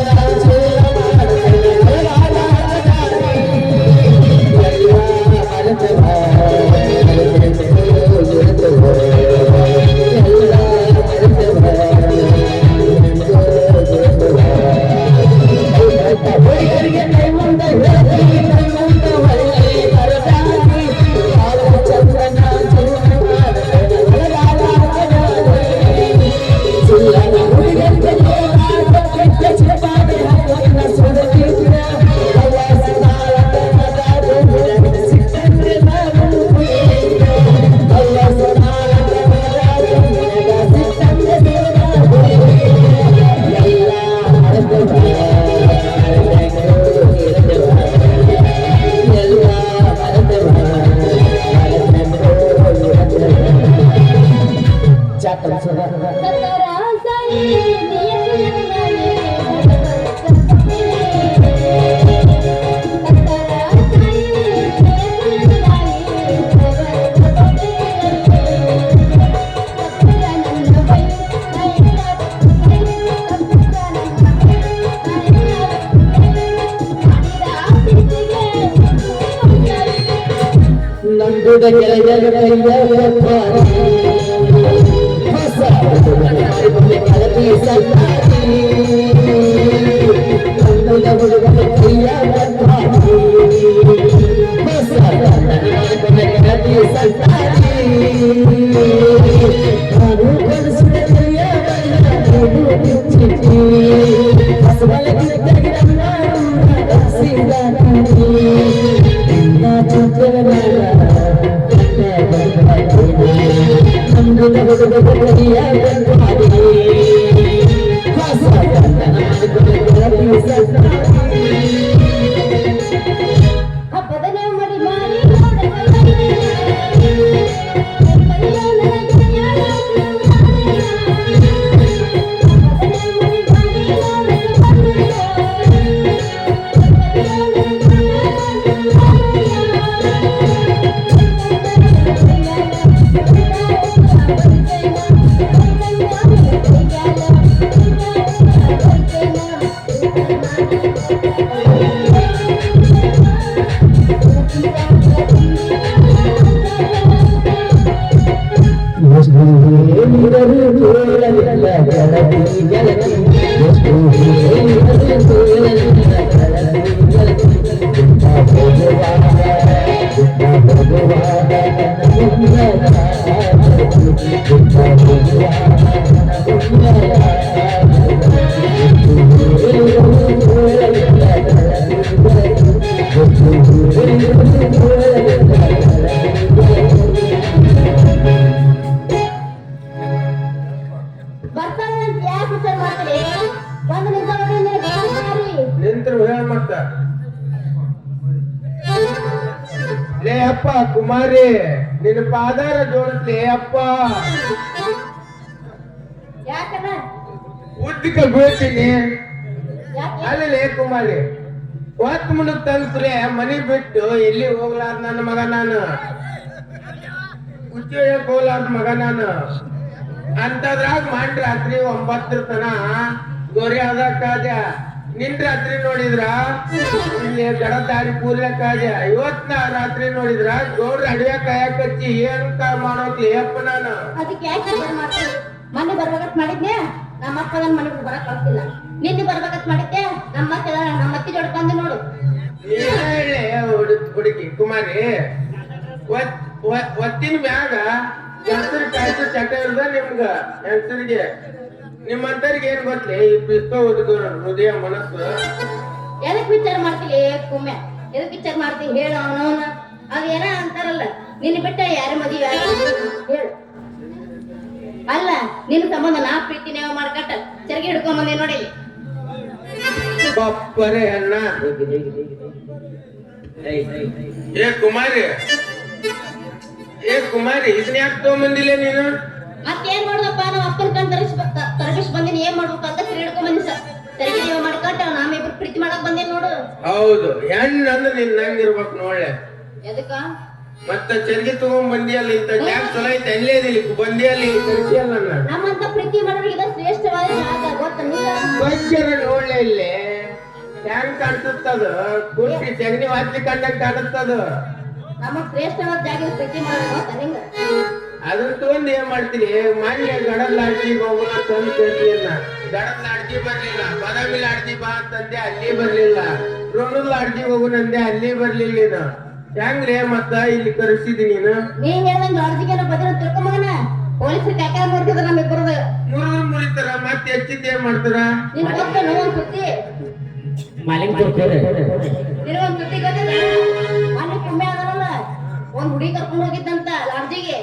ಹುಡುಗರಿಗೆ ಕೈ ಮುಂದೆ ಹೇಳ್ತೀನಿ, ಕೈ ಮುಂದೆ ಹೊರಗೆ ಬರಬಾರಿ ಬಾಳ ಚಂದನ ನಂದುದ ಗೆಳೆಯರ ಕೈಯಪ್ಪ ಹೊಸ ಕಲತಿ ಸಂಗಾತಿ ನಂದುದ ಹುಡುಗನ ಕೈಯಪ್ಪ ಹೊಸ ಕಲತಿ ಸಂಗಾತಿ ನಾನು ಕನಸಿನ ಕೈಯಲ್ಲ ಚಿಟ್ಟಿ ಹಸುವಲ ಕಿತ್ತಗಿರನ್ನ ಹಬ್ಬದ ಮಡಿ ಮಾಡಿ ನಿಂತ್ರು ಹೇಳ ಮತ್ತ ಲೇ ಅಪ್ಪ ಕುಮಾರಿ ನಿನ್ನ ಪಾದಾರ ಜೋಡಿಸ್ಲೇ ಅಪ್ಪ. ಯಾಕನ ಉದ್ದಕ ಬೀಳ್ತೀನಿ ಅಲ್ಲೇ ಕುಮಾರಿ. ಹೊತ್ತು ಮುಣಕ್ ತಂದ್ರೆ ಮನಿ ಬಿಟ್ಟು ಎಲ್ಲಿ ಹೋಗ್ಲಾರ ನನ್ನ ಮಗ ನಾನು. ಉಚ್ಚಯ ಕೋಲಾರ ಮಗ ನಾನು ಅಂತದ್ರಾಗ ಮಾಡಿ ರಾತ್ರಿ 9 ತನ ಗೋರಿ ಆದ ಕಾದ್ಯ ನಿನ್ ರಾತ್ರಿ ನೋಡಿದ್ರ ಇಲ್ಲಿ ಗಡ ದಾರಿ ಕೂರ್ಲೆ ಕಾದ್ಯ ಇವತ್ ನಾ ರಾತ್ರಿ ನೋಡಿದ್ರ ಗೌಡ್ರ ಅಡಿಯ ಕಾಯಕ್ ಹಚ್ಚಿ ಏನ್ ಮಾಡೋತಿ ಅಪ್ಪ ನಾನು ಅದಕ್ಕೆ ಯಾಕೆ ಬೇಜಾರ್ ಮಾಡ್ತೀನಿ? ಮೊನ್ನೆ ಬರ್ಬೇಕಂತ ಮಾಡಿದ್ನೆ ನಮ್ಮ ಅಪ್ಪ ನನ್ನ ಮನೆಗೆ ಬರಕ್ ಆಗ್ತಿಲ್ಲ. ನಿನ್ನೆ ಬರ್ಬೇಕಂತ ಮಾಡಿದ್ದೆ ನಮ್ಮ ಅತ್ತೆ ಜೋಡಿ ಬಂದು ನೋಡು. ಹುಡುಗಿ ಕುಮಾರಿ ಒತ್ತಿನ ಮ್ಯಾಗ ಹೆಸರು ಕಾಯ್ತು ಚಟ ಇಲ್ದ ನಿಮ್ಗ ಹೆಸರಿಗೆ ನಿಮ್ಮಂತರಿಗೆ ಏನ್ ಗೊತ್ತಲಿ ಈ ಪಿಸ್ತ ಹುಡುಗರು ಹೃದಯ ಮನಸ್ಸು ಎದಕ್ ವಿಚಾರ ಮಾಡ್ತೀವಿ ಕುಮ್ಮೆ? ಎದಕ್ ವಿಚಾರ ಮಾಡ್ತೀವಿ ಹೇಳು? ಅವನವನ ಅದೇನ ಅಂತಾರಲ್ಲ, ನಿನ್ನ ಬಿಟ್ಟ ಯಾರ ಮದುವೆ ಹೇಳು. ಅಲ್ಲ ನಿನ್ನ ಸಂಬಂಧ ನಾ ಪ್ರೀತಿ ನೀವು ಮಾಡ್ಕಟ್ಟ ಚರಗಿ ಹಿಡ್ಕೊಂಡ್ ಬಂದೆ ನೋಡಿ. ಬಪ್ಪರೆ ಅಣ್ಣ ಏ ಕುಮಾರಿ ಇದನ್ನ ಯಾಕೆ ತಗೊಂಬಂದಿಲ್ಲ ನೀನು? ಮತ್ತೇನ್ ಮಾಡುದಪ್ಪ, ನಾವು ಅಪ್ಪನ ಕಣ್ ತರಬಿಸ್ ಬಂದಿನಿ. ಏನ್ ಮಾಡ್ಬೇಕು ಅಂತ ಹಿಡ್ಕೊಂಡ್ ಬಂದಿ ಸರ್. ಚರಗಿ ನೀವು ಮಾಡ್ಕಟ್ಟ ನಾವಿಬ್ರು ಪ್ರೀತಿ ಮಾಡಕ್ ಬಂದೇನ್ ನೋಡು. ಹೌದು, ಹೆಣ್ಣು ಅಂದ್ರೆ ನಿನ್ ನಂಗಿರ್ಬೇಕು ನೋಡ್ಲೆ. ಎದಕ್ಕ ಮತ್ತ ಚರ್ಗಿ ತಗೊಂಡ್ ಬಂದಿಯಲ್ಲ, ಇಂತ ಜಾಗ ಚಲೋ ಐತೆ ಅಲ್ಲೇ ಬಂದಿಯಲ್ಲಿ ನಮ್ಮಂತ ಪ್ರೀತಿ ಮಾಡೋರಿಗೆ ಇದು ಶ್ರೇಷ್ಠವಾದ ಜಾಗ ಗೊತ್ತಿಲ್ಲ. ನೋಡ್ಲೆ ಇಲ್ಲಿ ಹ್ಯಾಂಗ್ ಕಾಣಿಸುತ್ತದ ಕುಟ್ಟಿ ಚಗನಿ ವಾಚಿ ಕಂಡಂಗ್ ಕಾಣಿಸ್ತದ. ನಮಗ್ ಶ್ರೇಷ್ಠವಾದ ಜಾಗ ಪ್ರೀತಿ ಮಾಡೋದು ಗೊತ್ತ ನಿಂಗ? ಅದನ್ನ ತಗೊಂಡ್ ಏನ್ ಮಾಡ್ತೀನಿ? ಮನೆ ಗಡದ ಲಾಡ್ಜಿಗೆ ಹೋಗೋಣ ತಂದು ಕೇಳ್ತೀನ. ಗಡದ ಲಾಡ್ಜಿ ಬರ್ಲಿಲ್ಲ, ಬಾದಾಮಿ ಲಾಡ್ಜಿ ಬಾ ಅಂತಂದೆ ಅಲ್ಲಿ ಬರ್ಲಿಲ್ಲ, ರೋಣದ ಲಾಡ್ಜಿಗೆ ಹೋಗೋಣ ಅಂದೆ ಅಲ್ಲಿ ಬರ್ಲಿಲ್ಲ. ನೀನು ಹೆಂಗ್ರೆ ಮತ್ತ ಇಲ್ಲಿ ಕರೆಸಿದಿ ನೀನು? ನೀನ್ ಹೇಳಂಗ ಲಾಡ್ಜಿಗೆ ಬದಿರ ತಿಳ್ಕೊಂಬನ ಪೊಲೀಸರು ಕಾಕ ಮಾಡ್ತಿದ್ರ ನಮ್ಮಿಬ್ಬರದ ಮುರಿತಾರ. ಮತ್ತೆ ಹೆಚ್ಚಿದ್ದ ಏನ್ ಮಾಡ್ತಾರ? ನಿನ್ ಗೊತ್ತ ನೋವೊಂದ್ ಸುದ್ದಿ ನಿನಗೊಂದ್ ಸುದ್ದಿ ಗೊತ್ತಿಲ್ಲ? ಮನೆ ಕುಮ್ಮೆ ಅದಲ್ಲ, ಒಂದ್ ಹುಡುಗಿ ಕರ್ಕೊಂಡು ಹೋಗಿದ್ದಂತ ಲಾಡ್ಜಿಗೆ.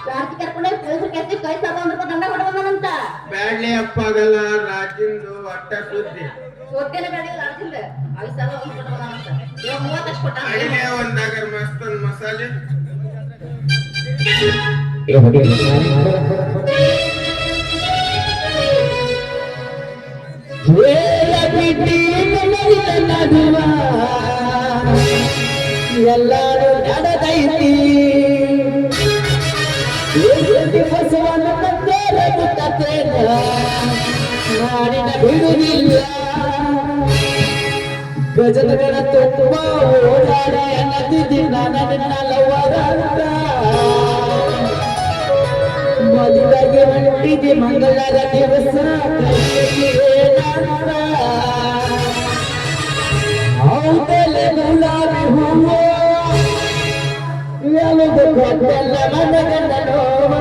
ಲಾಡ್ಜಿ ಕರ್ಕೊಂಡೋಗಿ ಪೊಲೀಸರು ಕೆತ್ತಿ ಕೈ ₹1,000 ದಂಡ ಹೊಡೆದಂತ. ಬ್ಯಾಡ್ಲಿ ಅಪ್ಪ ಅದಲ್ಲ ರಾಜಿಂದು ಒಟ್ಟ ಸುದ್ದಿ. ಸೋತೇನ ಬೇಡ ಲಾಡ್ಜಿಂದ $5,000 ಕೊಟ್ಟವಂತ. ಇವಾಗ 30 ಲಕ್ಷ ಕೊಟ್ಟ. ಅಡಿಗೆ ಒಂದಾಗ ಮಸ್ತ್ ಒಂದ್ ಮಸಾಲೆ ಎಲ್ಲರೂ ನಡೆದೈತಿ ಬಸವನ ನಾಡಿನ ಬಿಡುವಿಲ್ಲ. ಗಜದಗಳ ತುಂಬ ಓಡಾಡ ನದಿದಿನ ನನ್ನ ಲವರಂತ ಮದುವೆಗೆ ಹೊಂಟಿದೆ ಮಂಗಳರ ದಿವಸ ಹೌದಲೆ ಗುಲಾಬಿ ಹೂವು ಎಲುಬು ಕೊಟ್ಟೆಲ್ಲ ಮನಗಂಡ ನೋವ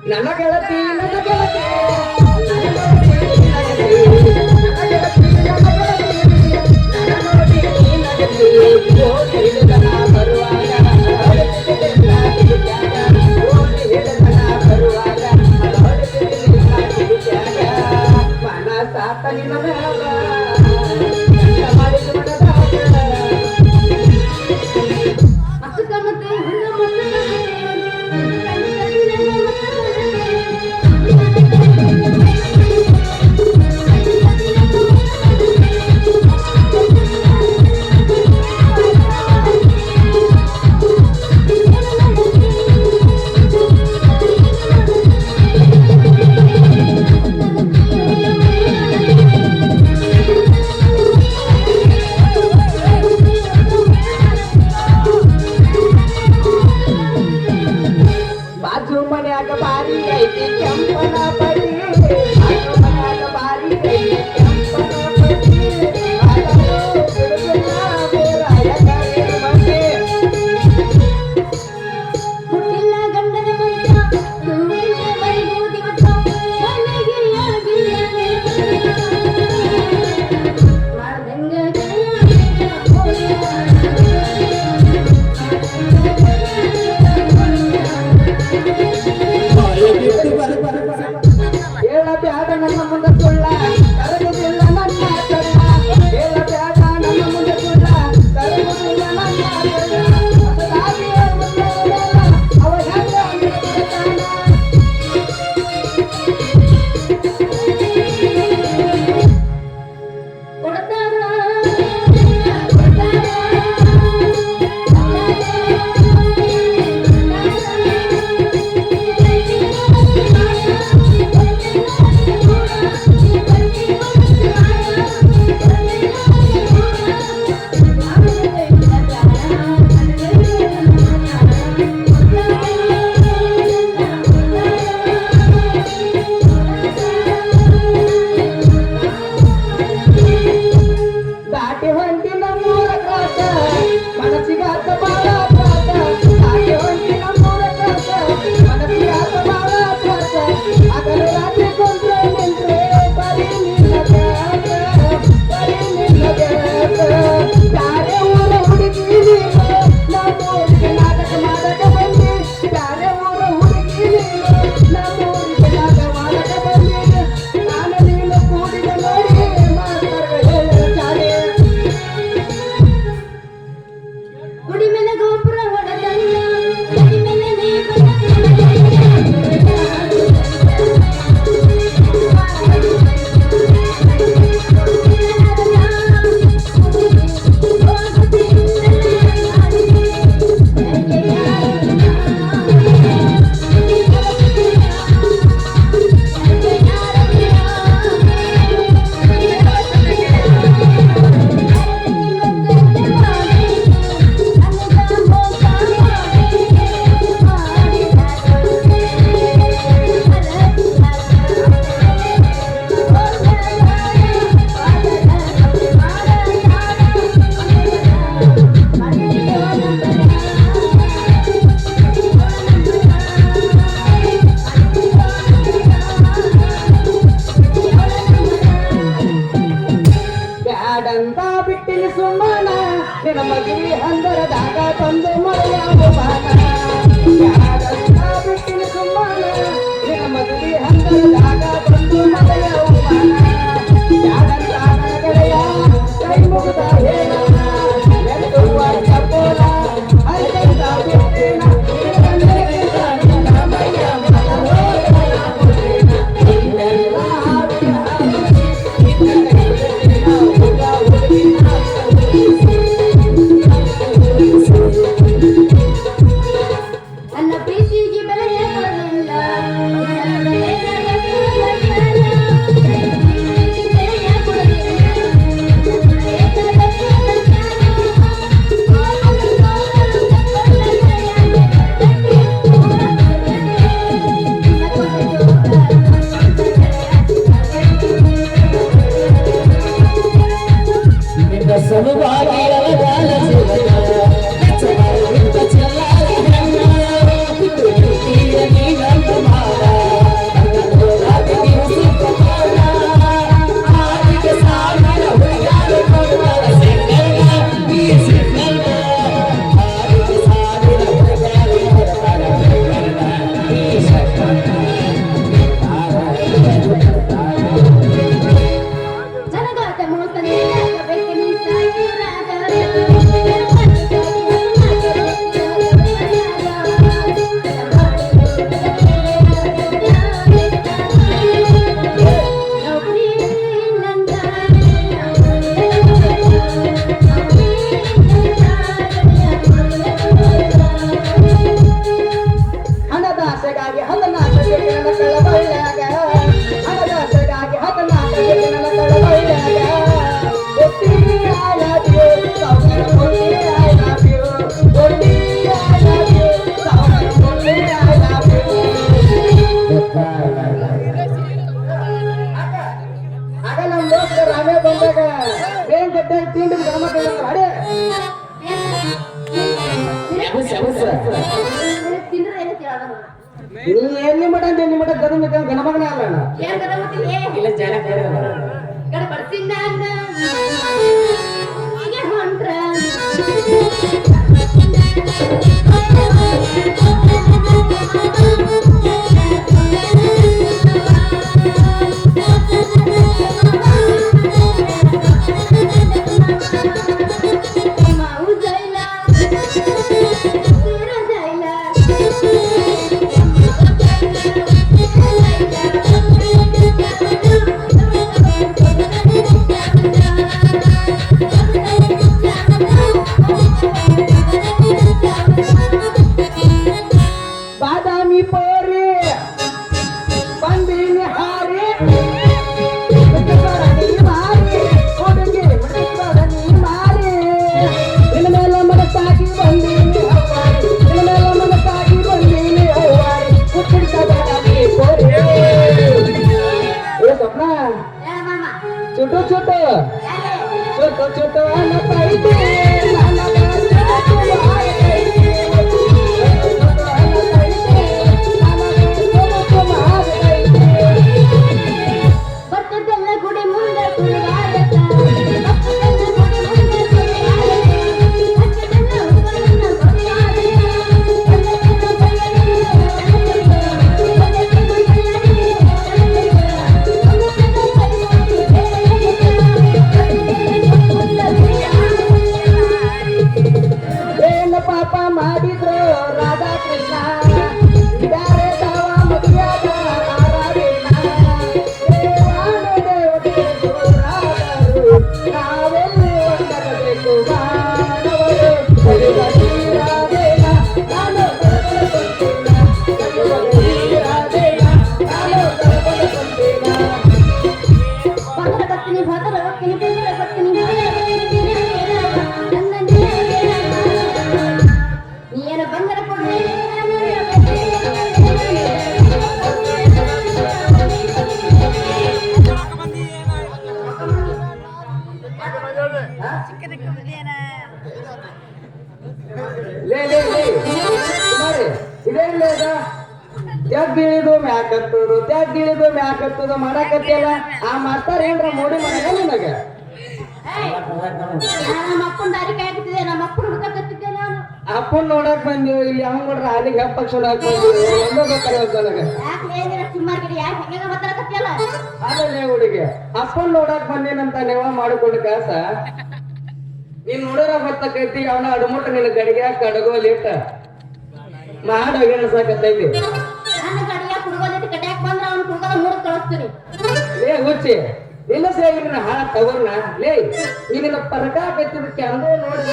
ನನ್ನ ಗೆಳತಿ ನನ್ನ ಗೆಳತಿ ಸಲುವಾಗಿ ನೀ ಎಲ್ಲಿ ಮಠ ಅಂತ ಎಲ್ಲಿ ಮಠ ಗದ ಗಣಮಗನ ಅಲ್ಲ ಏನ್ ಕದ ಗೊತ್ತಿಲ್ಲ ಇಲ್ಲ ಜನ ಗಡಬಡ್ಸಿಂದ ಹೀಗೆ ಹೊಂಟ್ರ ಬಾದಾಮಿ ಪೋರಿ ಬಂದಿನಿ ಹಾರಿ ಮಾರಿ ಹುಡುಗಿ ಮಾರಿ ನಿನ್ನ ಮೇಲೆ ಮನಸ್ಸಾಗಿ ಬಂದೀನಿ ಹವ್ವಾರಿ ನಿನ್ನ ಮೇಲೆ ಮನಸ್ಸಾಗಿ ಬಂದೀನಿ ಹವ್ವಾರಿ ಹುಟ್ಟಿಡ್ತಾ ಬಾದಾಮಿ ಪೋರಿ ಏ ಸ್ವಪ್ನ ಚುಟು ಚುಟು ಚುಟು ಚುಟು ಅನ್ನತೈತಿ ಬರ್ತದೆಲ್ಲ ಗುಡಿ ಮುಂದೆ ಏನು ಪಾಪ ಮಾಡಿದ್ರು ರಾಧಾ ಕೃಷ್ಣ ಬ್ಯಾರೆ ದಾವ ಮದುವೆಯಾದ ಆರಾಧೇನ ದೇವಾನ ದೇವತೆ ದೂರಾದರು ನಾವೆಲ್ಲಿ ಒಂದಾಗಬೇಕು ಮಾನವರು ರಾಧೇನ ನಾನು ಕರ್ಕೊಂಡು ಬಂದೇನ ರಾಧೇನ ನಾನು ಕರ್ಕೊಂಡು ಬಂದೇನ ಬಂದರ ಬರ್ತೀನಿ ಹೋದರ ಹೋಗ್ತೀನಿ ಬಂದರ ಬರ್ತೀನಿ ನೀನು ಬಂದರ ಕೊಡ್ರಿ ಲೇ ಲೇ ಲೇ ಕುಮಾರಿ ಇದೇನ್ ಲೇದ ತೆಗ್ಗಿಳಿದು ಮ್ಯಾಕತ್ತದು ತೆಗ್ಗಿಳಿದು ಮ್ಯಾಕತ್ತದು ಮಾಡಕತ್ತಿಯಲ್ಲ ಆ ಮಾಸ್ತಾರ ಏನ್ರ ಮೋಡಿ ಮಾಡಲ್ಲ ನಿನಗ ನಮ್ಮ ಅಪ್ಪನ ದಾರಿ ಕಾಯ್ತಿದ್ದೆ ನಮ್ಮ ಅಪ್ಪನ ಹುಡುಕತ್ತಿದ್ದೆ ನಾನು ಅಪ್ಪನ್ ನೋಡಕ್ ಬಂದೀವಿ ಇಲ್ಲಿ ಅವ್ನ್ ನೋಡ್ರ ಹಾಲಿಗೆ ಹೆಪ್ಪ ಹಾಕ್ ಬಂದೀವಿ ಒಂದೋ ಗೊತ್ತಾಗಲ್ಲ ನನಗ ಯಾಕೆ ಏನಿಲ್ಲ ಸುಮ್ಮಾರ್ಗಿರಿ ಯಾಕೆ ಹೆಂಗ ಮಾತಾಡಕತ್ತಿಯಲ್ಲ ಆಮೇಲೆ ಹುಡುಗಿ ಅಪ್ಪನ್ ನೋಡಕ್ ಬಂದೇನಂತ ನೀವ ಮಾಡಿಕೊಂಡು ಕಾಸ ನೀನ್ ನೋಡಿರ ಗೊತ್ತಕೈತಿ ಅವನ ಅಡಮುಟ್ಟ ನಿನ್ನ ಗಡಿಗೆ ಕಡಗೋಲಿ ಇಟ್ಟ ಮಾಡಿ ಒಗೆಣಸಾಕತ್ತೈತಿ ನನ್ನ ಗಡಿಯ ಕುಡ್ಗೋದೈತಿ ಕಟ್ಯಾಕ್ ಬಂದ್ರ ಅವ್ನು ಕುಡ್ಗೋದ ಮೂಡ್ ಕಳಿಸ್ತೀನಿ ಲೇ ಹುಚ್ಚಿ ನಿನ್ನ ಸೇರಿ ನಿನ್ನ ಹಾಳ ತಗೋರ್ನ ಲೇ ಈ ನಿನ್ನ ಪರಕ ಕತ್ತಿದಕ್ಕೆ ಅಂದೇ ನೋಡಿ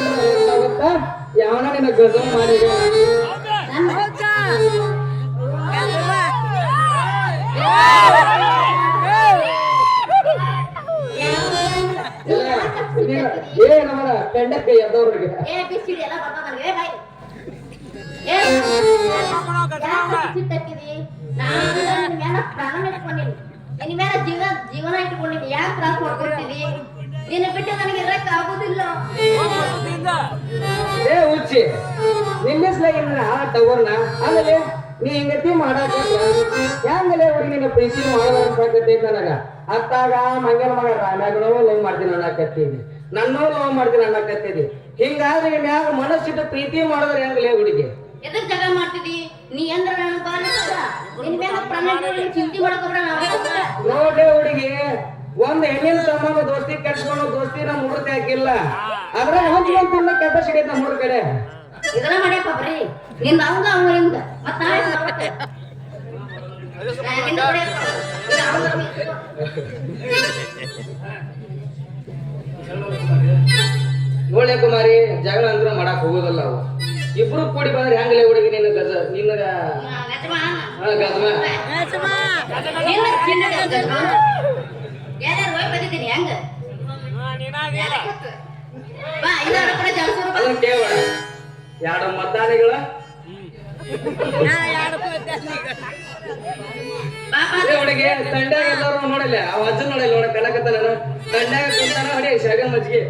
ಯಾವನ ನಿನ್ನ ಗದ ಮಾಡಿದ ಏನವರ ಪೆಂಡಕ್ಕೆ ಎದ್ದವ್ರಿಗೆ ಏ ಬಿಸಿಡಿ ಎಲ್ಲ ಬರ್ತಾವ ನನಗೆ ಬಾಯ್ ಏ ಸಿಟ್ಟಕ್ಕಿದಿ ನಾನು ನಿನ್ನ ಮೇಲೆ ಪ್ರಾಣ ಇಟ್ಕೊಂಡಿನಿ ನಿನ್ನ ಮೇಲೆ ಜೀವನ ಇಟ್ಕೊಂಡಿನಿ ಯಾಕೆ ತ್ರಾಸ ಮಾಡ್ಕೊಳ್ತೀವಿ ನಿನ್ನ ಬಿಟ್ಟು ನನಗೆ ಇರಕ್ಕೆ ಆಗೋದಿಲ್ಲ ಏ ಹುಚ್ಚಿ ನಿಲ್ಲಿಸ್ಲಾಗಿ ನಿನ್ನ ಹಾಳ ತಗೋರ್ನ ಆಮೇಲೆ ನೀ ಹಿಂಗತಿ ಮಾಡಾಕ ಹೆಂಗಲೇ ಹುಡುಗಿ ನಿನ್ನ ಪ್ರೀತಿ ಮಾಡೋದೈತಿ ನನಗ ಅತ್ತಾಗ ಮಂಗನ ಮಗ ರಾಮ್ಯಾಗನೂ ಲವ್ ಮಾಡ್ತೀನಿ ಅನ್ನಕತ್ತೀನಿ ನನ್ನೂ ಲವ್ ಮಾಡ್ತೀನಿ ಅನ್ನಕತ್ತೀನಿ ಹಿಂಗಾದ್ರೆ ಮ್ಯಾಗ ಮನಸ್ಸಿಟ್ಟು ಪ್ರೀತಿ ಮಾಡೋದ್ರ ಹೆಂಗಲೇ ಹುಡುಗಿ ಎದಕ್ ಜಗ ಮಾಡ್ತಿದಿ ನೀ ಅಂದ್ರ ನನ್ನ ಬಾಳ ನಿನ್ ಮೇಲೆ ಪ್ರಾಣ ಚಿಂತೆ ಮಾಡ್ಕೊಬೇಡ ನೋಡ್ರಿ ಹುಡುಗಿ ಒಂದ್ ಹೆಣ್ಣಿನ ಸಂಬಂಧ ದೋಸ್ತಿ ಕಟ್ಸ್ಕೊಂಡು ದೋಸ್ತಿ ನಮ್ ಮುಹೂರ್ತ ಹಾಕಿಲ್ಲ ಅದ್ರ ಹಂಚ್ಕೊಂಡ್ ತಿನ್ನ ಕೆಪಾಸಿಟಿ ಐತೆ ನಮ್ಮ ಕಡೆ ಇದನ್ನ ಮಾಡ್ಯಪ್ಪ ಬರೀ ನಿನ್ ಅವಂಗ ಅವ ಹಿಂಗ ಮತ್ತ ನೋಡ್ಲೆ ಕುಮಾರಿ ಜಗಳ ಅಂದ್ರ ಮಾಡಕ್ ಹೋಗೋದಲ್ಲ ಅವು ಇಬ್ರು ಕೂಡಿ ಬಂದ್ರೆ ಹೆಂಗಲೇ ಹುಡುಗಿ ನಿನ್ನ ಗಜ ನಿನ್ನ ಗಜಮ ಅದನ್ನ ಕೇಳ ಎರಡು ಮದ್ದಾನೆಗಳ ಹುಡುಗಿ ತಂಡ್ಯಾಗ ಎಲ್ಲಾರು ನೋಡಲ್ಲ ಅವ ಅಜ್ಜನ್ ನೋಡಲ್ಲ ನೋಡ ಕನಕತ್ತ ನಾನು ತಂಡ್ಯಾಗ ಕುಂತಾನ ಹೊಡಿ ಶಾಗ ಮಜ್ಜಿಗೆ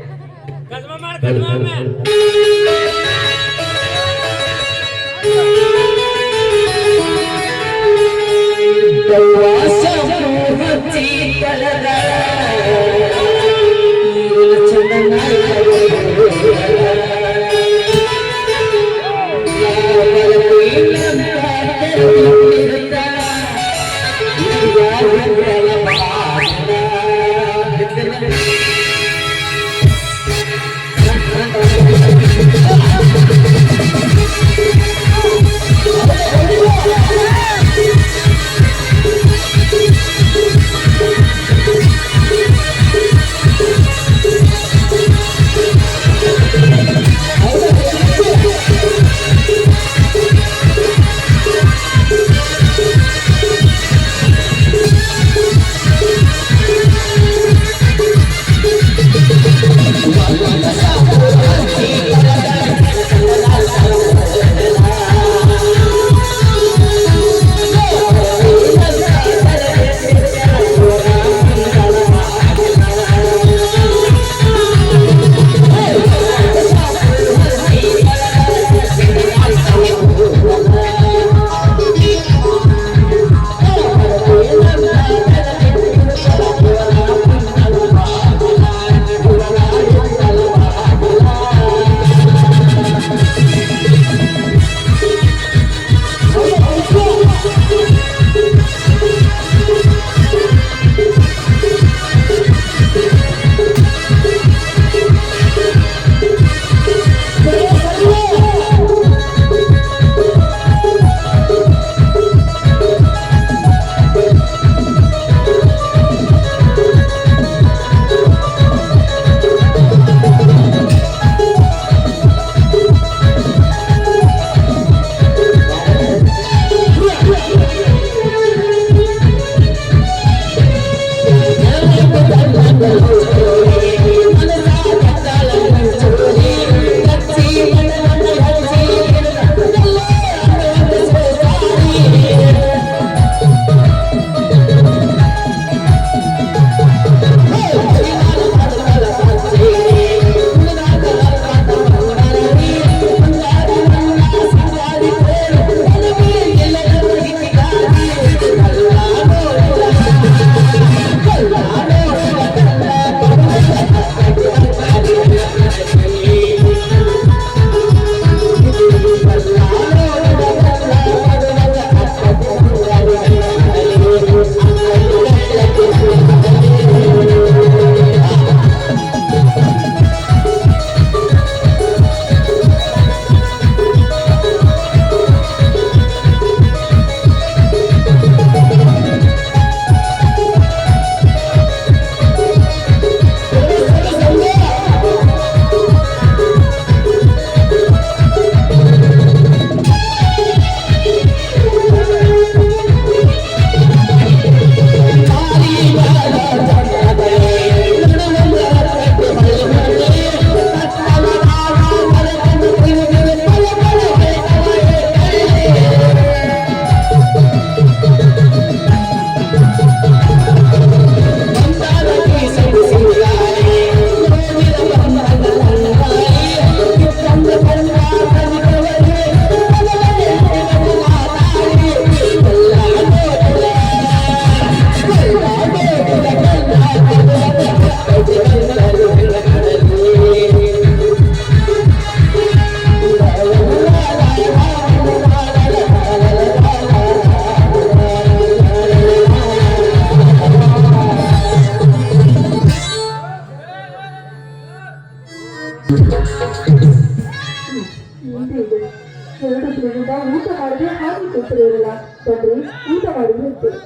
ಅವಶ್ಯಕತೆ ಇರಲ್ಲ. ಬನ್ರಿ, ಊಟ ಮಾಡಿ ಹೋಗ್ತೇವೆ.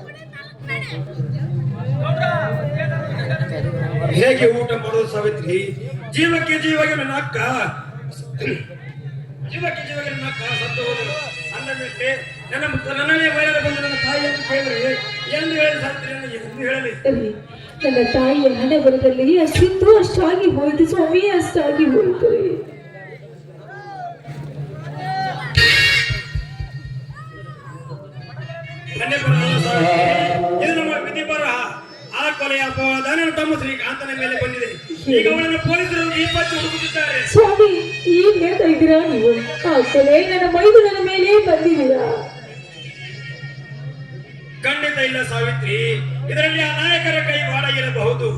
ಹೇಗೆ ಊಟ ಮಾಡೋದು ಸಾವಿತ್ರಿ? ಜೀವಕ್ಕೆ ಜೀವಗೆ ನನ್ನ ಅಕ್ಕ ಸತ್ತು ಹೋದರು ಅಂದ ಮೇಲೆ ನನ್ನನ್ನೇ ವೈರ ಬಂದು ನನ್ನ ತಾಯಿ ಅಂತ ಕೇಳಿದ್ರೆ ಎಂದು ಹೇಳಿ ಸಾವಿತ್ರಿ ಎಂದು ಹೇಳಲಿ. ನನ್ನ ತಾಯಿಯ ಹಣೆ ಬರದಲ್ಲಿ ಅಷ್ಟಿತ್ತು, ಅಷ್ಟಾಗಿ ಹೋಯಿತು ಸ್ವಾಮಿ, ಅಷ್ಟಾಗಿ ಹೋಯಿತು. ಇದು ನಮ್ಮ ವಿಧಿ ಬರಹ. ಆ ಕೊಲೆಯ ಅಪವಾದ ನನ್ನ ತಮ್ಮ ಶ್ರೀಕಾಂತನ ಮೇಲೆ ಬಂದಿದೆ. ಈಗ ಅವಳನ್ನು ಪೊಲೀಸರು ದೀಪಚ್ಚಿ ಹುಡುಕುತ್ತಿದ್ದಾರೆ. ಸ್ವಾಮಿ, ಏನ್ ಹೇಳ್ತಾ ಇದ್ದೀರಾ ನೀವು? ಆ ಕೊಲೆ ನನ್ನ ಮೈದುನನ ಮೇಲೆ ಬಂದಿದ್ದೀರಾ? ಖಂಡಿತ ಇಲ್ಲ ಸಾವಿತ್ರಿ, ಇದರಲ್ಲಿ ಆ ನಾಯಕರ ಕೈ ಬಾಡ ಇರಬಹುದು.